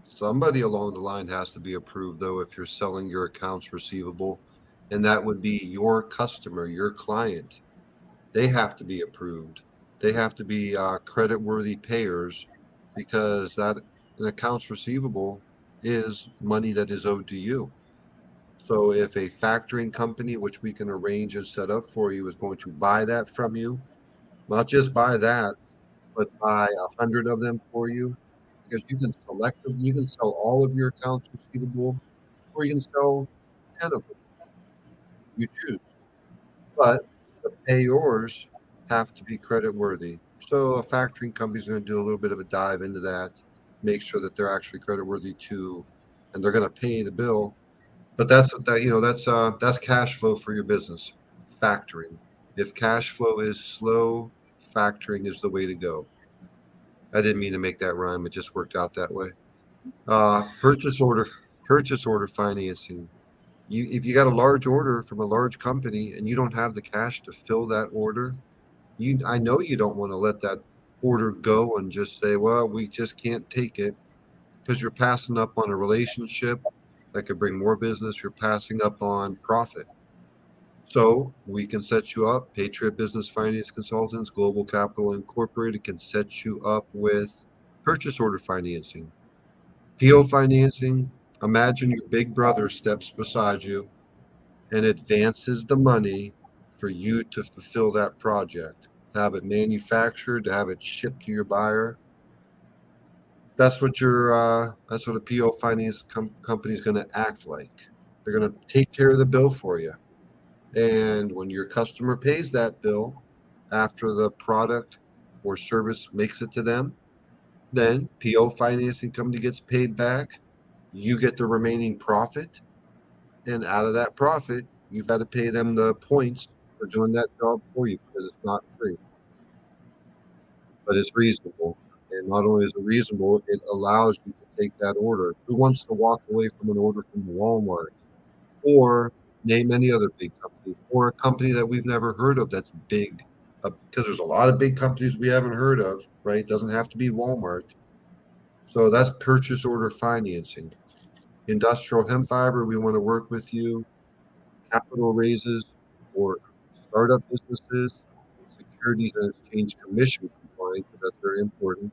Somebody along the line has to be approved, though, if you're selling your accounts receivable, and that would be your customer, your client. They have to be approved. They have to be credit worthy payers because that an accounts receivable is money that is owed to you. So if a factoring company, which we can arrange and set up for you, is going to buy that from you, not just buy that, but buy 100 of them for you, because you can you can sell all of your accounts receivable, or you can sell 10 of them. You choose. But the payors have to be credit worthy. So a factoring company is going to do a little bit of a dive into that, make sure that they're actually credit worthy too, and they're going to pay the bill. But that's cash flow for your business. Factoring. If cash flow is slow, factoring is the way to go. I didn't mean to make that rhyme. It just worked out that way. Purchase order, purchase order financing. If you got a large order from a large company and you don't have the cash to fill that order, I know you don't want to let that order go and just say, well, we just can't take it, because you're passing up on a relationship that could bring more business. You're passing up on profit. So we can set you up. Patriot Business Finance Consultants, Global Capital Incorporated can set you up with purchase order financing, PO financing. Imagine your big brother steps beside you and advances the money for you to fulfill that project, to have it manufactured, to have it shipped to your buyer. That's what a PO finance company is going to act like. They're going to take care of the bill for you. And when your customer pays that bill after the product or service makes it to them, then PO financing company gets paid back. You get the remaining profit. And out of that profit, you've got to pay them the points for doing that job for you, because it's not free, but it's reasonable. And not only is it reasonable, it allows you to take that order. Who wants to walk away from an order from Walmart, or name any other big company, or a company that we've never heard of that's big? Because there's a lot of big companies we haven't heard of, right? It doesn't have to be Walmart. So that's purchase order financing. Industrial hemp fiber, we want to work with you. Capital raises for startup businesses, Securities and Exchange Commission compliant, because that's very important,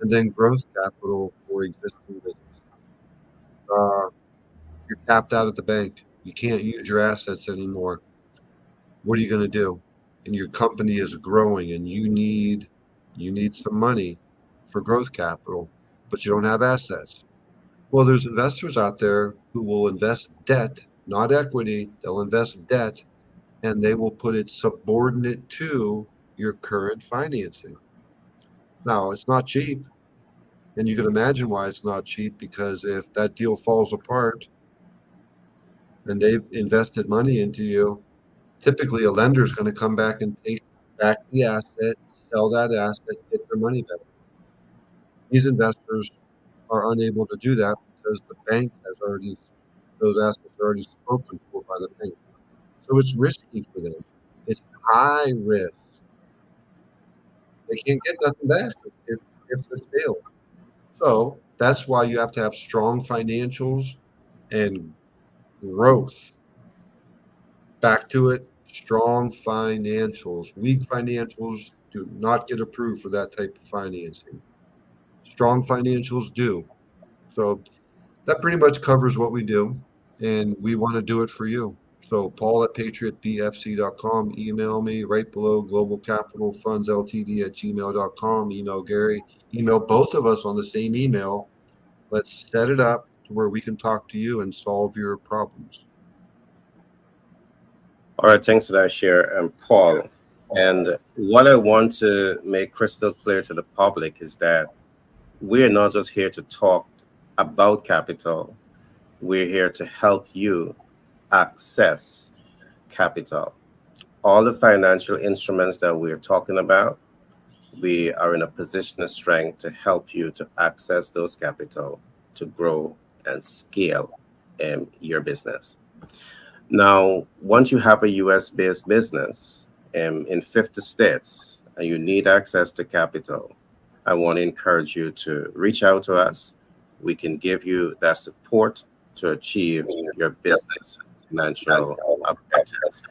and then growth capital for existing business. Uh, you're tapped out at the bank. You can't use your assets anymore. What are you going to do? And your company is growing, and you need some money for growth capital, but you don't have assets. Well, there's investors out there who will invest debt, not equity. They'll invest debt, and they will put it subordinate to your current financing. Now, it's not cheap, and you can imagine why it's not cheap, because if that deal falls apart and they've invested money into you, typically a lender is going to come back and take back the asset, sell that asset, get their money back. These investors are unable to do that because the bank has already, those assets are already spoken for by the bank. So it's risky for them. It's high risk. They can't get nothing back if it fails. So that's why you have to have strong financials and growth. Back to it, strong financials. Weak financials do not get approved for that type of financing. Strong financials do. So that pretty much covers what we do, and we want to do it for you. So Paul at patriotbfc.com, email me right below, Global Capital Funds Ltd at gmail.com, email Gary, email both of us on the same email. Let's set it up to where we can talk to you and solve your problems. All right, thanks for that share, Paul. And what I want to make crystal clear to the public is that we're not just here to talk about capital. We're here to help you access capital. All the financial instruments that we're talking about, we are in a position of strength to help you to access those capital to grow and scale your business. Now, once you have a US-based business in 50 states and you need access to capital, I want to encourage you to reach out to us. We can give you that support to achieve your business financial objectives.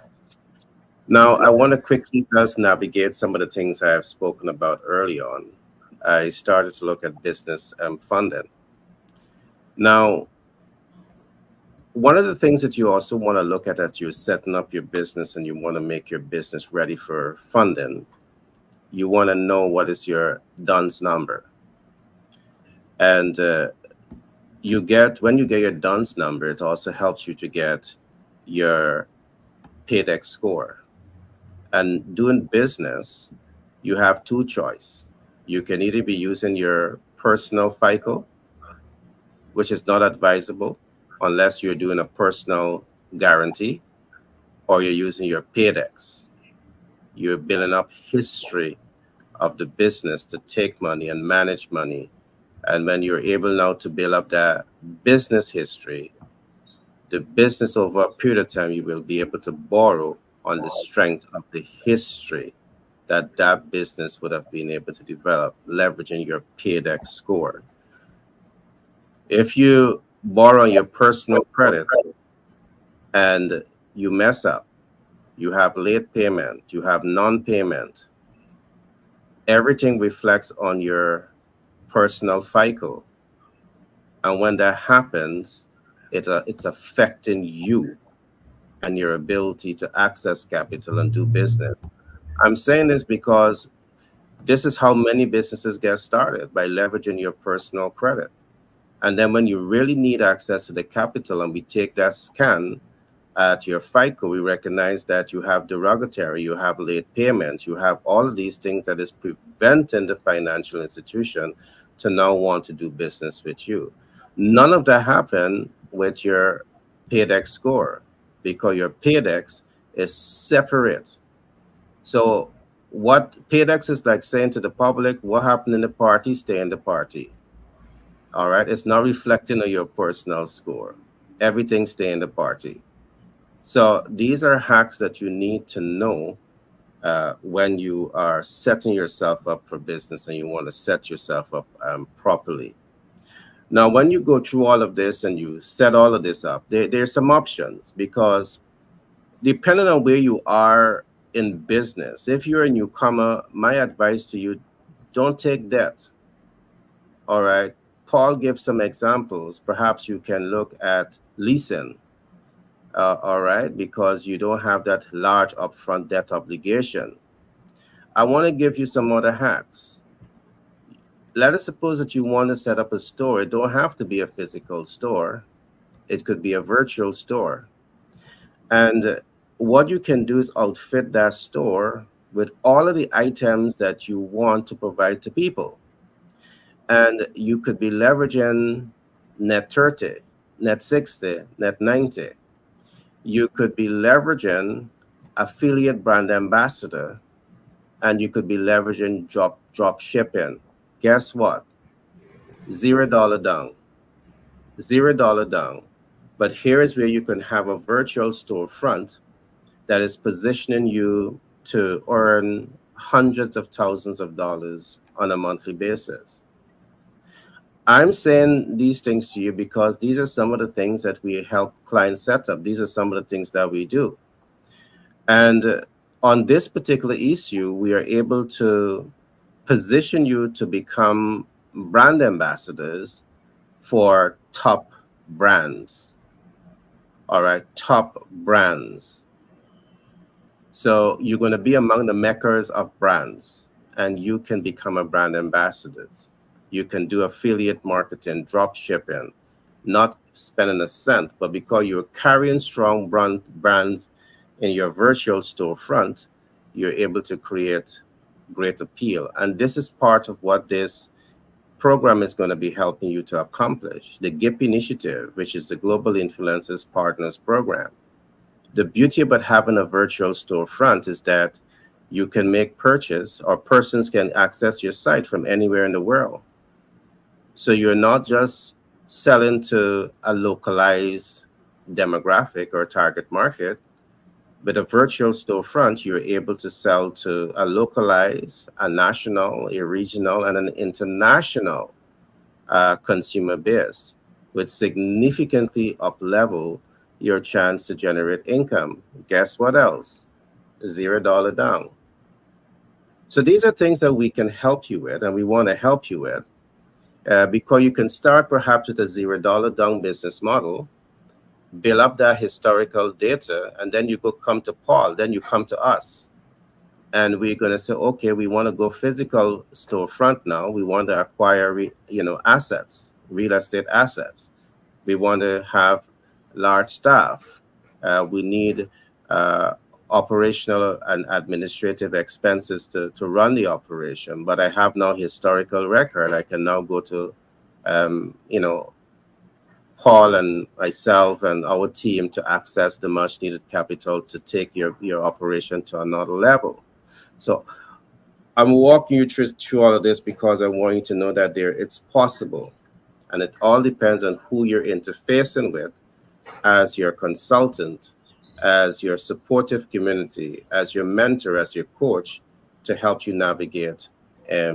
Now, I want to quickly just navigate some of the things I have spoken about early on. I started to look at business funding. Now, one of the things that you also want to look at as you're setting up your business and you want to make your business ready for funding, you want to know what is your DUNS number. And when you get your DUNS number, it also helps you to get your paydex score. And doing business, you have two choice. You can either be using your personal FICO, which is not advisable unless you're doing a personal guarantee, or you're using your paydex. You're building up history of the business to take money and manage money. And when you're able now to build up that business history, the business over a period of time, you will be able to borrow on the strength of the history that that business would have been able to develop, leveraging your paydex score. If you borrow on your personal credit and you mess up, you have late payment, you have non-payment, everything reflects on your personal FICO. And when that happens, it's affecting you and your ability to access capital and do business. I'm saying this because this is how many businesses get started, by leveraging your personal credit. And then when you really need access to the capital and we take that scan at your FICO, we recognize that you have derogatory, you have late payments, you have all of these things that is preventing the financial institution to now want to do business with you. None of that happened with your paydex score, because your paydex is separate. So what paydex is like saying to the public, what happened in the party, stay in the party. All right. It's not reflecting on your personal score. Everything stay in the party. So these are hacks that you need to know when you are setting yourself up for business and you want to set yourself up properly. Now, when you go through all of this and you set all of this up, there's some options, because depending on where you are in business, if you're a newcomer, my advice to you, don't take debt. All right. Paul gives some examples. Perhaps you can look at leasing. All right, because you don't have that large upfront debt obligation. I want to give you some other hacks. Let us suppose that you want to set up a store. It don't have to be a physical store. It could be a virtual store. And what you can do is outfit that store with all of the items that you want to provide to people. And you could be leveraging net 30, net 60, net 90. You could be leveraging affiliate brand ambassador, and you could be leveraging drop shipping. Guess what? $0 down. $0 down. But here is where you can have a virtual storefront that is positioning you to earn hundreds of thousands of dollars on a monthly basis. I'm saying these things to you because these are some of the things that we help clients set up. These are some of the things that we do. And on this particular issue, we are able to position you to become brand ambassadors for top brands. All right, top brands. So you're going to be among the makers of brands, and you can become a brand ambassador. You can do affiliate marketing, drop shipping, not spending a cent, but because you're carrying strong brands in your virtual storefront, you're able to create great appeal. And this is part of what this program is going to be helping you to accomplish. The GIP initiative, which is the Global Influencers Partners Program. The beauty about having a virtual storefront is that you can make purchase, or persons can access your site from anywhere in the world. So you're not just selling to a localized demographic or target market. With a virtual storefront, you're able to sell to a localized, a national, a regional, and an international consumer base, which significantly up-level your chance to generate income. Guess what else? $0 down. So these are things that we can help you with, and we want to help you with, because you can start perhaps with a $0 down business model, build up that historical data, and then you go come to Paul, then you come to us. And we're going to say, okay, we want to go physical storefront now. We want to acquire, assets, real estate assets. We want to have large staff. We need uh, operational and administrative expenses to run the operation. But I have now historical record. I can now go to, um, you know, Paul and myself and our team to access the much needed capital to take your operation to another level. So I'm walking you through all of this because I want you to know that it's possible. And it all depends on who you're interfacing with as your consultant, as your supportive community, as your mentor, as your coach, to help you navigate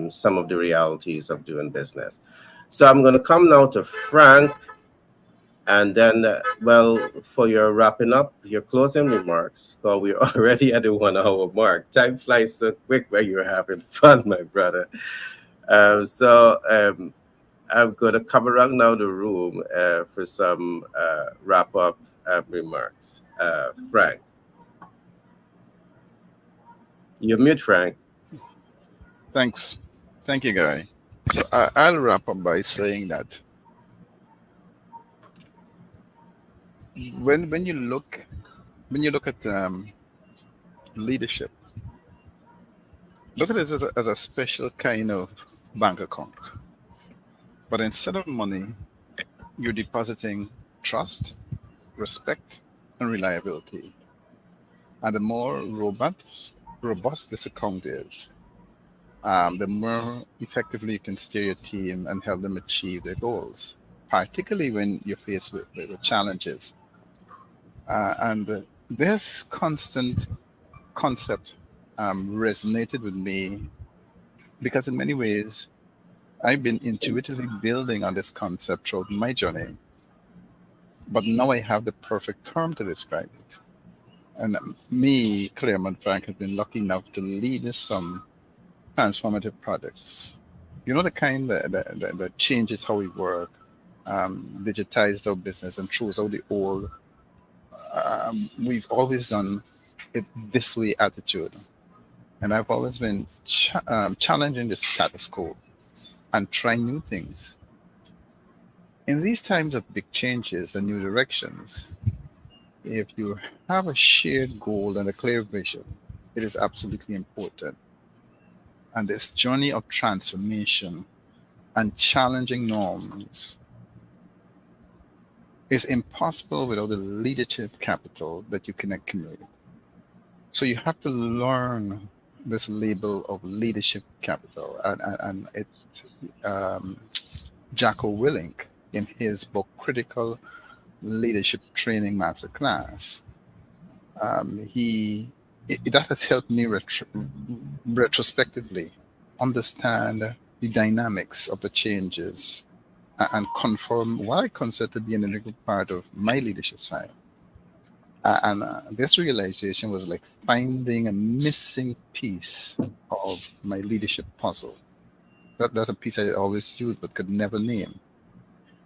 some of the realities of doing business. So I'm going to come now to Frank, and then, well, for your wrapping up, your closing remarks, because we're already at the 1 hour mark. Time flies so quick when you're having fun, my brother. So I'm going to come around now the room for some wrap up remarks. Frank, you're mute, Frank. Thanks. Thank you, Gary. So I'll wrap up by saying that when you look at leadership, look at it as a special kind of bank account. But instead of money, you're depositing trust, respect, and reliability. And the more robust this account is, the more effectively you can steer your team and help them achieve their goals, particularly when you're faced with challenges. And this constant concept resonated with me because, in many ways, I've been intuitively building on this concept throughout my journey, but now I have the perfect term to describe it. And me, Claremont Frank, has been lucky enough to lead some transformative projects. You know, the kind that changes how we work, digitized our business, and throws out the old. We've always done it this way attitude. And I've always been challenging the status quo and trying new things. In these times of big changes and new directions, if you have a shared goal and a clear vision, it is absolutely important. And this journey of transformation and challenging norms is impossible without the leadership capital that you can accumulate. So you have to learn this label of leadership capital, and it um, Jacko Willink, in his book Critical Leadership Training Masterclass, that has helped me retrospectively understand the dynamics of the changes and confirm what I consider to be an integral part of my leadership style. And this realization was like finding a missing piece of my leadership puzzle. That's a piece I always use but could never name.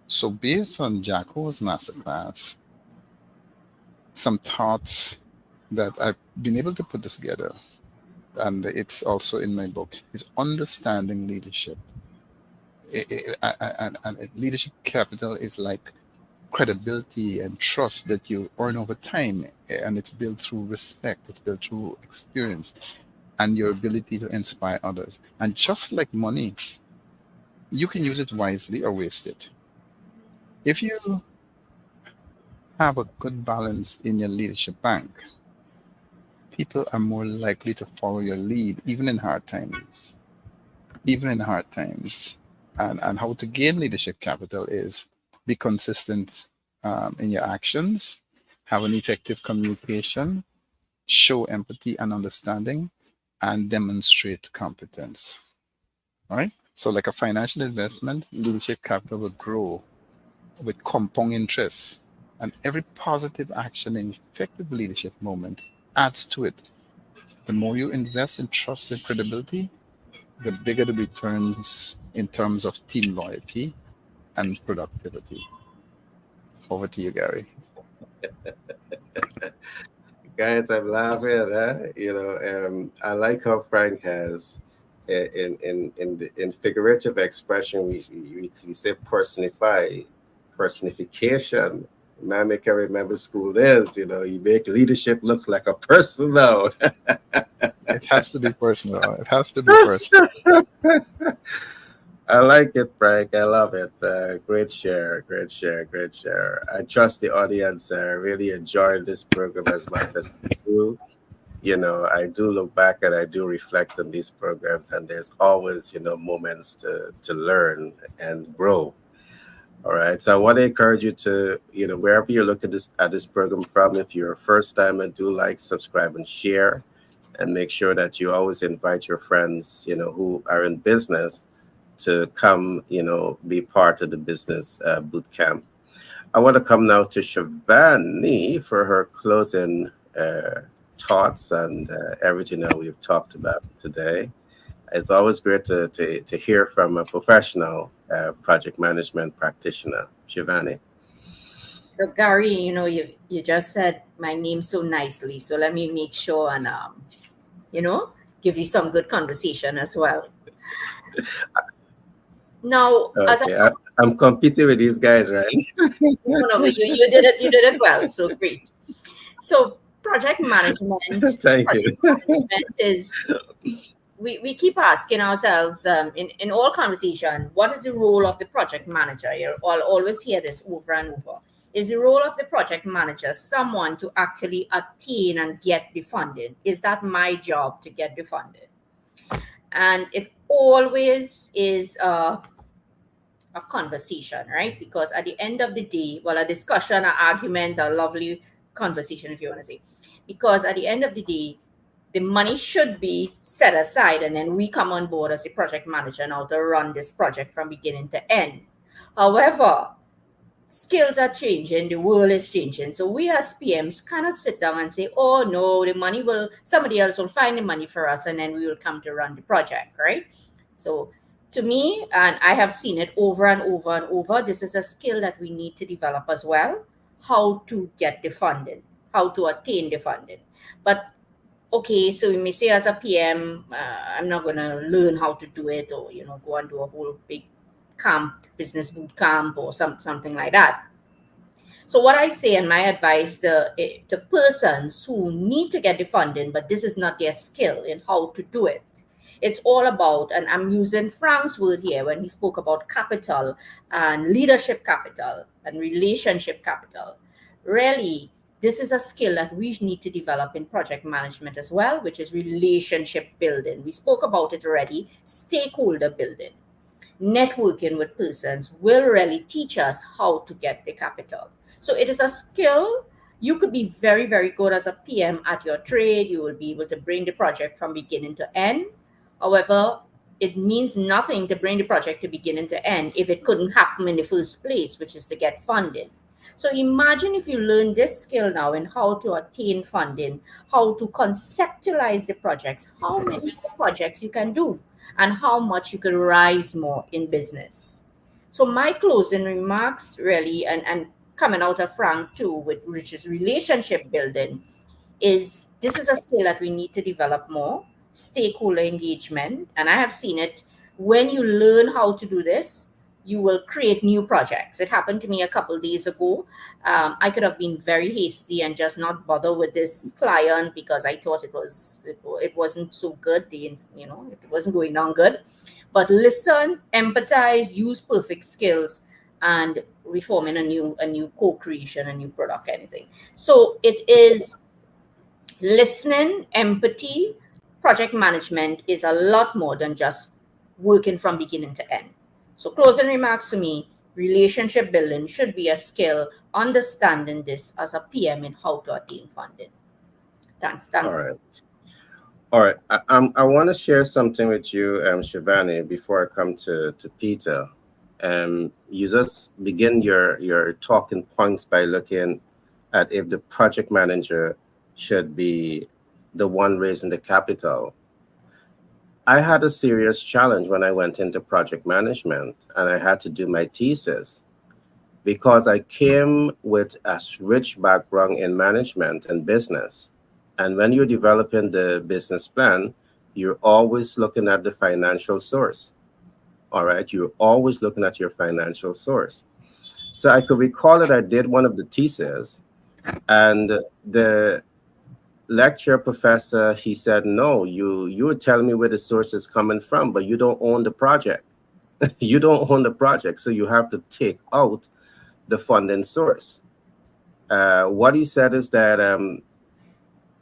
So, based on Jacko's masterclass, some thoughts that I've been able to put this together, and it's also in my book, is understanding leadership. And leadership capital is like credibility and trust that you earn over time, and it's built through respect, it's built through experience and your ability to inspire others. And just like money, you can use it wisely or waste it. If you have a good balance in your leadership bank, people are more likely to follow your lead even in hard times. And how to gain leadership capital is be consistent in your actions, have an effective communication, show empathy and understanding, and demonstrate competence. All right. So, like a financial investment, leadership capital will grow with compound interest, and every positive action and effective leadership moment adds to it. The more you invest in trust and credibility, the bigger the returns in terms of team loyalty and productivity. Over to you, Gary. Guys, I'm laughing. I like how Frank has, in figurative expression, we say personification. Man, I can remember school days. You make leadership looks like a person now. It has to be personal. It has to be personal. I like it, Frank. I love it. Great share, great share, great share. I trust the audience really enjoyed this program as much as you do. I do look back and I do reflect on these programs, and there's always, moments to learn and grow. All right. So I want to encourage you to, wherever you look at this program from, if you're a first timer, do like, subscribe, and share, and make sure that you always invite your friends, who are in business to come, be part of the business boot camp. I want to come now to Shivani for her closing thoughts and everything that we've talked about today. It's always great to hear from a professional project management practitioner, Shivani. So Gary, you just said my name so nicely. So let me make sure and you know, give you some good conversation as well. Now, as Okay, I'm competing with these guys, right? no, but you did it well. So great. So Thank project you. management is we keep asking ourselves in all conversation, what is the role of the project manager? You'll always hear this over and over. Is the role of the project manager someone to actually attain and get the funding? Is that my job to get the funding? And it always is a conversation, right? Because at the end of the day, well, a discussion, an argument, a lovely conversation, if you want to say, because at the end of the day, the money should be set aside, and then we come on board as the project manager now to run this project from beginning to end. However, skills are changing, the world is changing. So we as PMs cannot sit down and say, oh no, the money will, somebody else will find the money for us and then we will come to run the project, right? So to me, and I have seen it over and over and over, this is a skill that we need to develop as well, how to get the funding, how to attain the funding. But okay, so you may say as a PM, I'm not going to learn how to do it, or go and do a whole big camp, business boot camp, or something like that. So what I say and my advice to persons who need to get the funding, but this is not their skill in how to do it. It's all about, and I'm using Frank's word here when he spoke about capital and leadership capital and relationship capital. Really, this is a skill that we need to develop in project management as well, which is relationship building. We spoke about it already, stakeholder building. Networking with persons will really teach us how to get the capital. So it is a skill. You could be very, very good as a PM at your trade. You will be able to bring the project from beginning to end. However, it means nothing to bring the project to beginning to end if it couldn't happen in the first place, which is to get funding. So imagine if you learn this skill now in how to attain funding, how to conceptualize the projects, how many projects you can do, and how much you could rise more in business. So my closing remarks really, and coming out of Frank too, which is relationship building, is this is a skill that we need to develop more, stakeholder engagement. And I have seen it. When you learn how to do this, you will create new projects. It happened to me a couple days ago. I could have been very hasty and just not bother with this client because I thought it wasn't so good. It wasn't going on good. But listen, empathize, use perfect skills, and reforming a new co-creation, a new product, anything. So it is listening, empathy. Project management is a lot more than just working from beginning to end. So closing remarks to me, relationship building should be a skill, understanding this as a PM in how to attain funding. Thanks. All Thanks. right. All right. I want to share something with you, Shivani, before I come to Peter. You just begin your talking points by looking at if the project manager should be the one raising the capital. I had a serious challenge when I went into project management and I had to do my thesis because I came with a rich background in management and business. And when you're developing the business plan, you're always looking at the financial source. All right. You're always looking at your financial source. So I could recall that I did one of the theses, and the lecturer professor, he said, no, you would tell me where the source is coming from, but you don't own the project. You don't own the project. So you have to take out the funding source. What he said is that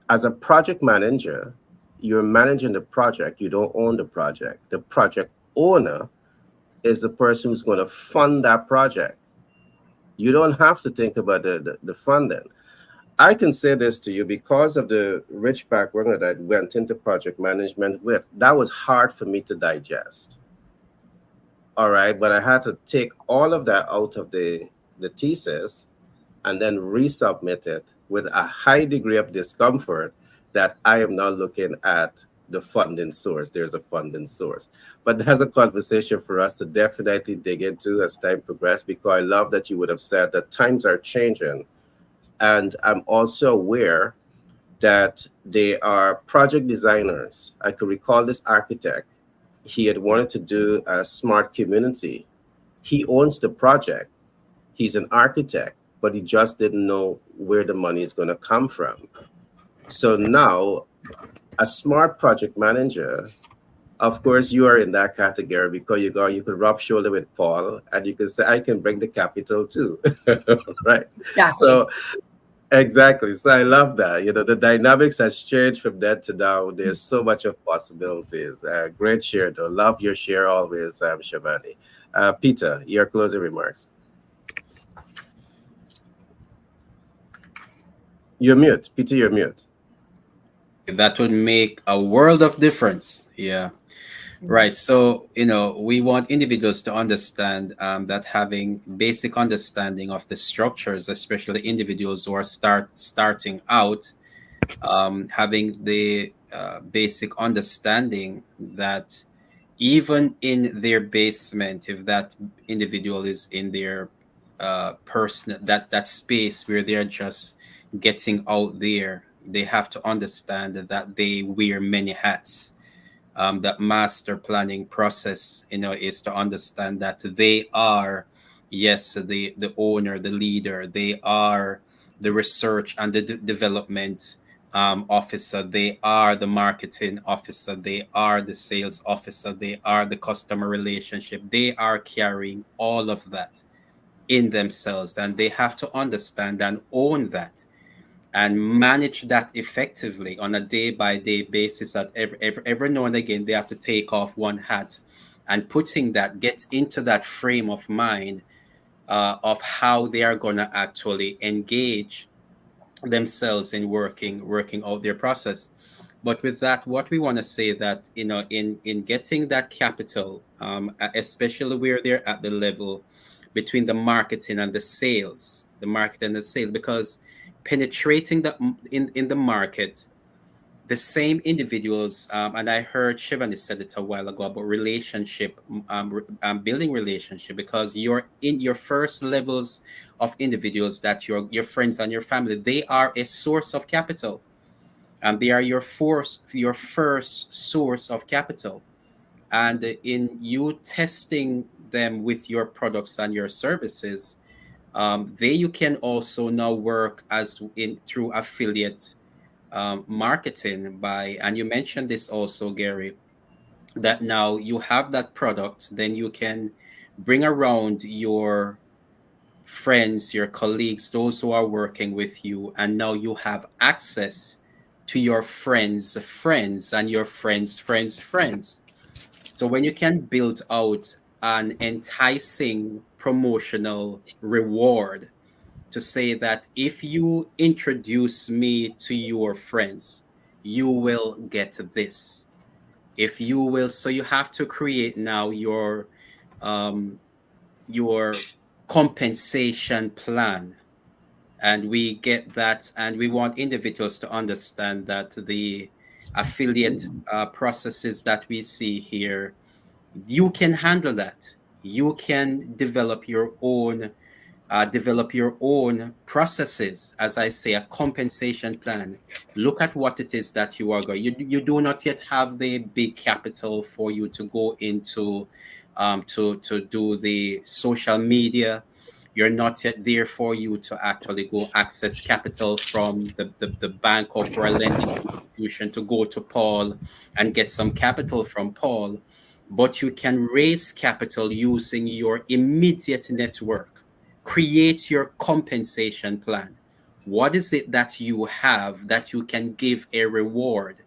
as a project manager, you're managing the project, you don't own the project. The project owner is the person who's going to fund that project. You don't have to think about the funding. I can say this to you because of the rich background that I went into project management with. That was hard for me to digest. All right. But I had to take all of that out of the thesis and then resubmit it with a high degree of discomfort that I am now looking at the funding source. There's a funding source. But that's a conversation for us to definitely dig into as time progresses, because I love that you would have said that times are changing. And I'm also aware that they are project designers. I could recall this architect. He had wanted to do a smart community. He owns the project. He's an architect, but he just didn't know where the money is going to come from. So now, a smart project manager, of course, you are in that category because you could rub shoulder with Paul and you can say, I can bring the capital too. Right. Exactly. So exactly. So I love that. The dynamics has changed from then to now. There's so much of possibilities. Great share, though. Love your share always, Shabani. Peter, your closing remarks. You're mute. Peter, you're mute. That would make a world of difference. Yeah. Right. So, we want individuals to understand that having basic understanding of the structures, especially individuals who are starting out, having the basic understanding that even in their basement, if that individual is in their person, that space where they're just getting out there, they have to understand that they wear many hats. That master planning process, is to understand that they are, yes, the owner, the leader. They are the research and the development officer. They are the marketing officer. They are the sales officer. They are the customer relationship. They are carrying all of that in themselves, and they have to understand and own that and manage that effectively on a day by day basis. That every now and again they have to take off one hat, and putting that gets into that frame of mind of how they are going to actually engage themselves in working out their process. But with that, what we want to say that, in getting that capital, especially where they're at the level between the marketing and the sales, because penetrating in the market, the same individuals, and I heard Shivani said it a while ago about relationship, building relationship, because you're in your first levels of individuals, that your friends and your family, they are a source of capital, and they are your first source of capital. And in you testing them with your products and your services, they you can also now work as in through affiliate marketing by, and you mentioned this also, Gary, that now you have that product, then you can bring around your friends, your colleagues, those who are working with you, and now you have access to your friends and your friends. So when you can build out an enticing promotional reward to say that if you introduce me to your friends, you will get this. If you will, so you have to create now um, your compensation plan And we get that, and we want individuals to understand that the affiliate processes that we see here, you can handle that. You can develop your own processes, as I say, a compensation plan. Look at what it is that you are going. You do not yet have the big capital for you to go into, to do the social media. You're not yet there for you to actually go access capital from the bank or for a lending institution to go to Paul and get some capital from Paul. But you can raise capital using your immediate network. Create your compensation plan. What is it that you have that you can give a reward?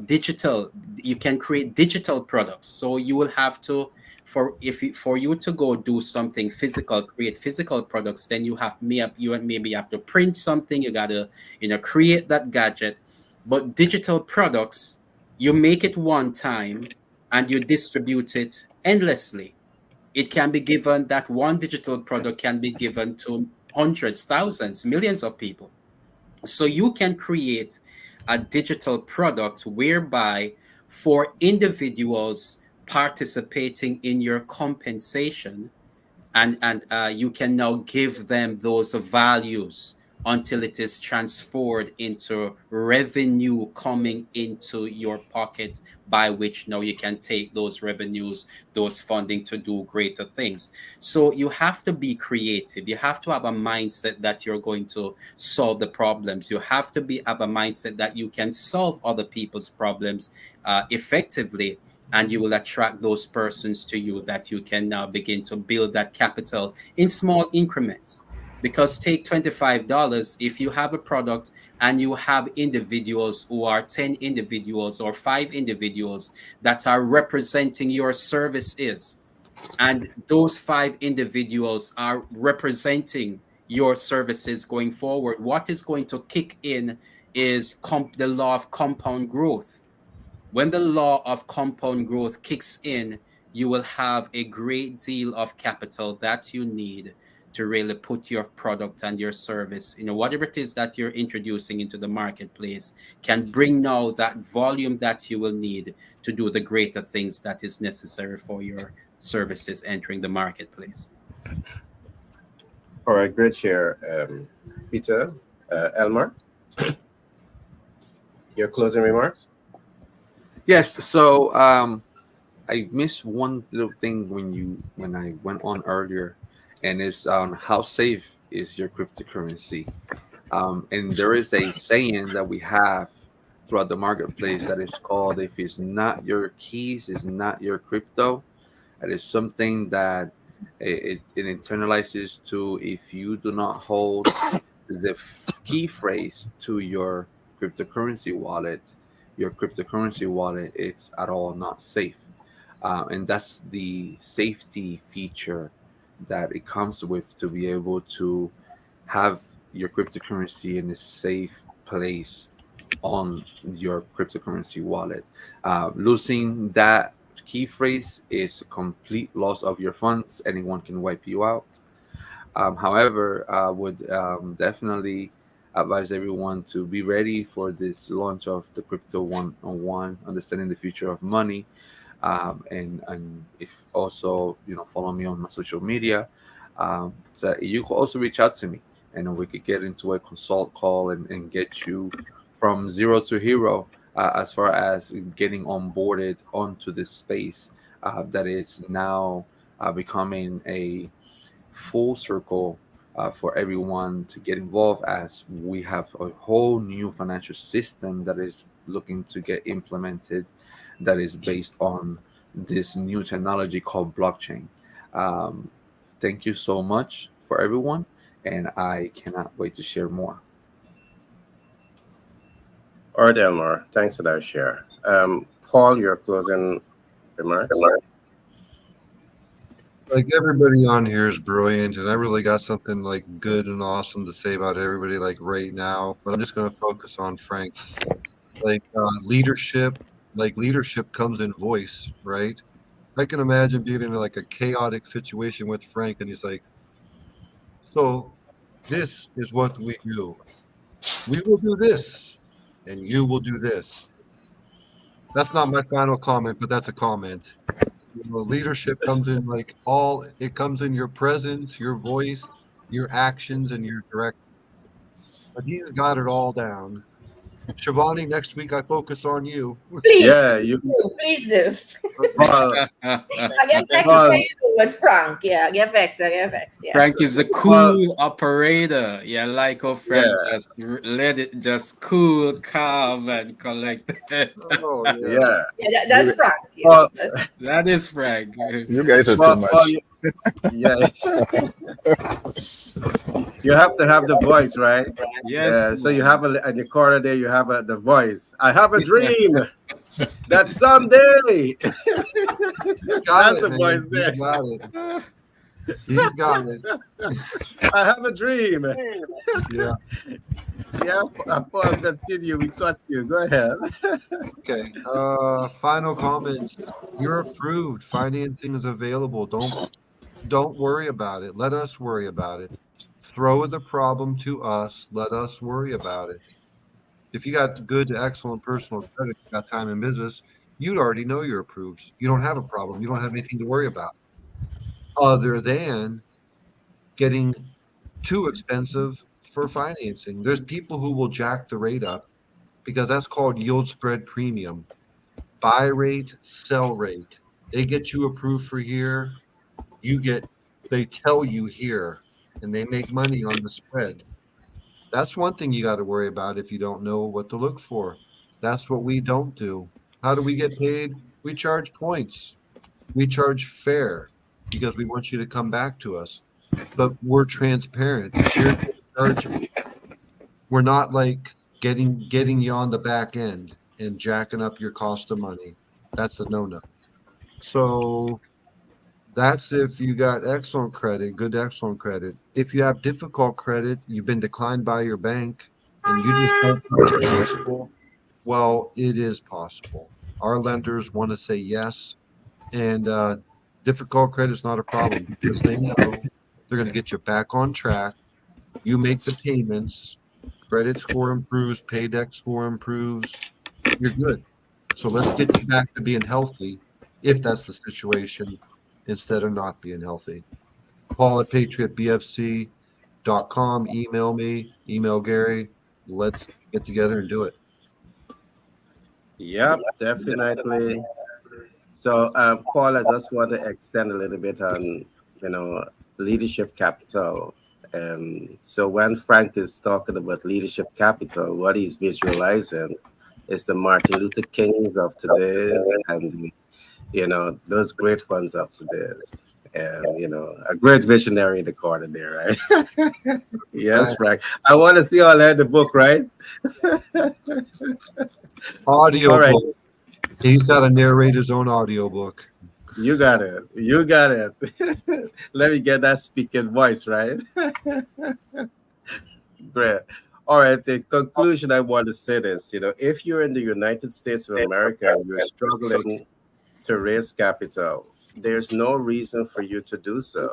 Digital, you can create digital products. So you will have to, for you to go do something physical, create physical products, then you maybe have to print something. You gotta create that gadget. But digital products, you make it one time and you distribute it endlessly. It can be given, that one digital product can be given to hundreds, thousands, millions of people. So you can create a digital product whereby for individuals participating in your compensation, and you can now give them those values until it is transferred into revenue coming into your pocket, by which now you can take those revenues, those funding, to do greater things. So you have to be creative. You have to have a mindset that you're going to solve the problems. You have to have a mindset that you can solve other people's problems effectively, and you will attract those persons to you that you can now begin to build that capital in small increments. Because take $25, if you have a product and you have individuals who are 10 individuals or 5 individuals that are representing your services, and those 5 individuals are representing your services going forward, what is going to kick in is the law of compound growth. When the law of compound growth kicks in, you will have a great deal of capital that you need to really put your product and your service, whatever it is that you're introducing into the marketplace, can bring now that volume that you will need to do the greater things that is necessary for your services entering the marketplace. All right, great share, Peter. Elmar, your closing remarks? Yes. So I missed one little thing when I went on earlier, and it's on how safe is your cryptocurrency. And there is a saying that we have throughout the marketplace that is called, "If it's not your keys, it's not your crypto." That is something that it internalizes to, if you do not hold the key phrase to your cryptocurrency wallet, it's at all not safe. And that's the safety feature that it comes with, to be able to have your cryptocurrency in a safe place on your cryptocurrency wallet. Losing that key phrase is a complete loss of your funds. Anyone can wipe you out. However, I would definitely advise everyone to be ready for this launch of the Crypto 101, understanding the future of money. And if also, follow me on my social media, so you can also reach out to me, and we could get into a consult call and get you from zero to hero, as far as getting onboarded onto this space that is now becoming a full circle for everyone to get involved, as we have a whole new financial system that is looking to get implemented, that is based on this new technology called blockchain. Um, Thank you so much for everyone, and I cannot wait to share more. All right, Elmar, thanks for that share. Paul, your closing remarks? Like, everybody on here is brilliant, and I really got something like good and awesome to say about everybody like right now. But I'm just going to focus on Frank. Like, leadership comes in voice, right? I can imagine being in like a chaotic situation with Frank, and he's like, "So This is what we do. We will do this, and you will do this. That's not my final comment, but that's a comment. Leadership comes in like it comes in your presence, your voice, your actions, and your direct. But he's got it all down. Shivani, next week I focus on you. Please, Yeah, you please do. Paul. I get vexed Paul, when you do with Frank. Yeah, I get vexed. I get vexed. Yeah. Frank is a Paul. cool operator. Yeah, like how Frank Yeah, just let it just cool, calm, and collected. Oh yeah. yeah. Yeah, that's You, Frank. Yeah. Paul, That is Frank. You guys are too Paul, much. yeah. You have to have the voice, right? Yes, So you man. have in the corner there. You have the voice. I have a dream that someday. He's got That's it, the voice man. He's there. got it. He's got it. I have a dream. Yeah. Yeah, Paul, continue. We taught you. Go ahead. Okay. Final comments. You're approved. Financing is available. Don't worry about it. Let us worry about it. Throw the problem to us. Let us worry about it. If you got good to excellent personal credit, you got time in business, you'd already know you're approved. You don't have a problem. You don't have anything to worry about other than getting too expensive for financing. There's people who will jack the rate up because that's called yield spread premium. Buy rate, sell rate. They get you approved for here, you get they tell you here, and they make money on the spread. That's one thing you got to worry about if you don't know what to look for. That's what we don't do. How do we get paid? We charge points. We charge fair because we want you to come back to us. But we're transparent. Here's what we're charging. We're not like getting you on the back end and jacking up your cost of money. That's a no-no. So that's if you got excellent credit, good excellent credit. If you have difficult credit, you've been declined by your bank, and you just don't think it's possible, well, it is possible. Our lenders want to say yes, and difficult credit is not a problem because they know they're going to get you back on track. You make the payments, credit score improves, paydeck score improves, you're good. So let's get you back to being healthy if that's the situation instead of not being healthy. Paul at patriotbfc.com. Email me, email Gary. Let's get together and do it. Yep, definitely. So, Paul, I just want to extend a little bit on, you know, leadership capital. So when Frank is talking about leadership capital, what he's visualizing is the Martin Luther Kings of today's and the, those great ones of today's. And, a great visionary in the corner there, right? Yes, Frank. I want to see all that in the book, right? All Audio right. book. He's got to narrate his own audio book. You got it. You got it. Let me get that speaking voice, right? Great. All right. The conclusion I want to say is, if you're in the United States of America and you're struggling to raise capital, there's no reason for you to do so.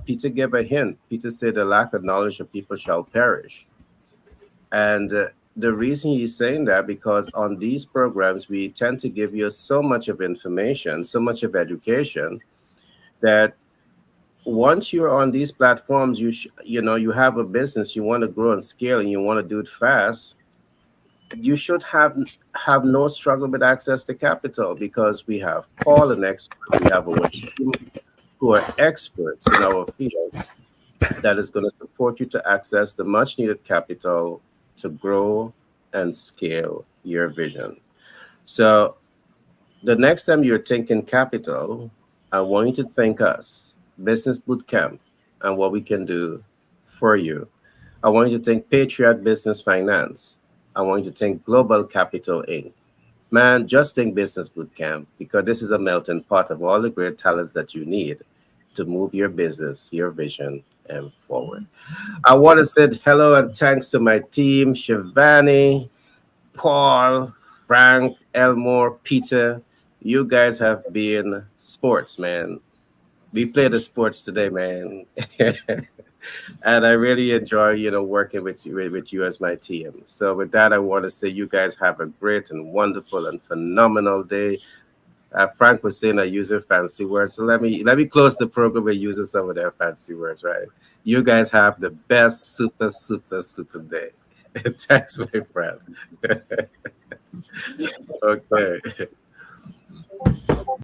Peter gave a hint. Peter said, "The lack of knowledge of people shall perish." And the reason he's saying that because on these programs we tend to give you so much of information, so much of education that once you're on these platforms, you have a business, you want to grow and scale, and you want to do it fast. You should have no struggle with access to capital because we have Paul, an expert. We have our team who are experts in our field that is going to support you to access the much needed capital to grow and scale your vision. So the next time you're thinking capital, I want you to think us, Business Bootcamp, and what we can do for you. I want you to think Patriot Business Finance. I want you to think Global Capital Inc. Man, just think Business Bootcamp because this is a melting pot of all the great talents that you need to move your business, your vision, and forward. I want to say hello and thanks to my team, Shivani, Paul, Frank, Elmore, Peter. You guys have been sports, man. We played the sports today, man. And I really enjoy, working with you as my team. So with that, I want to say you guys have a great and wonderful and phenomenal day. Frank was saying I use a fancy words, so let me close the program by using some of their fancy words, right? You guys have the best super super super day. Thanks, my friend. Okay.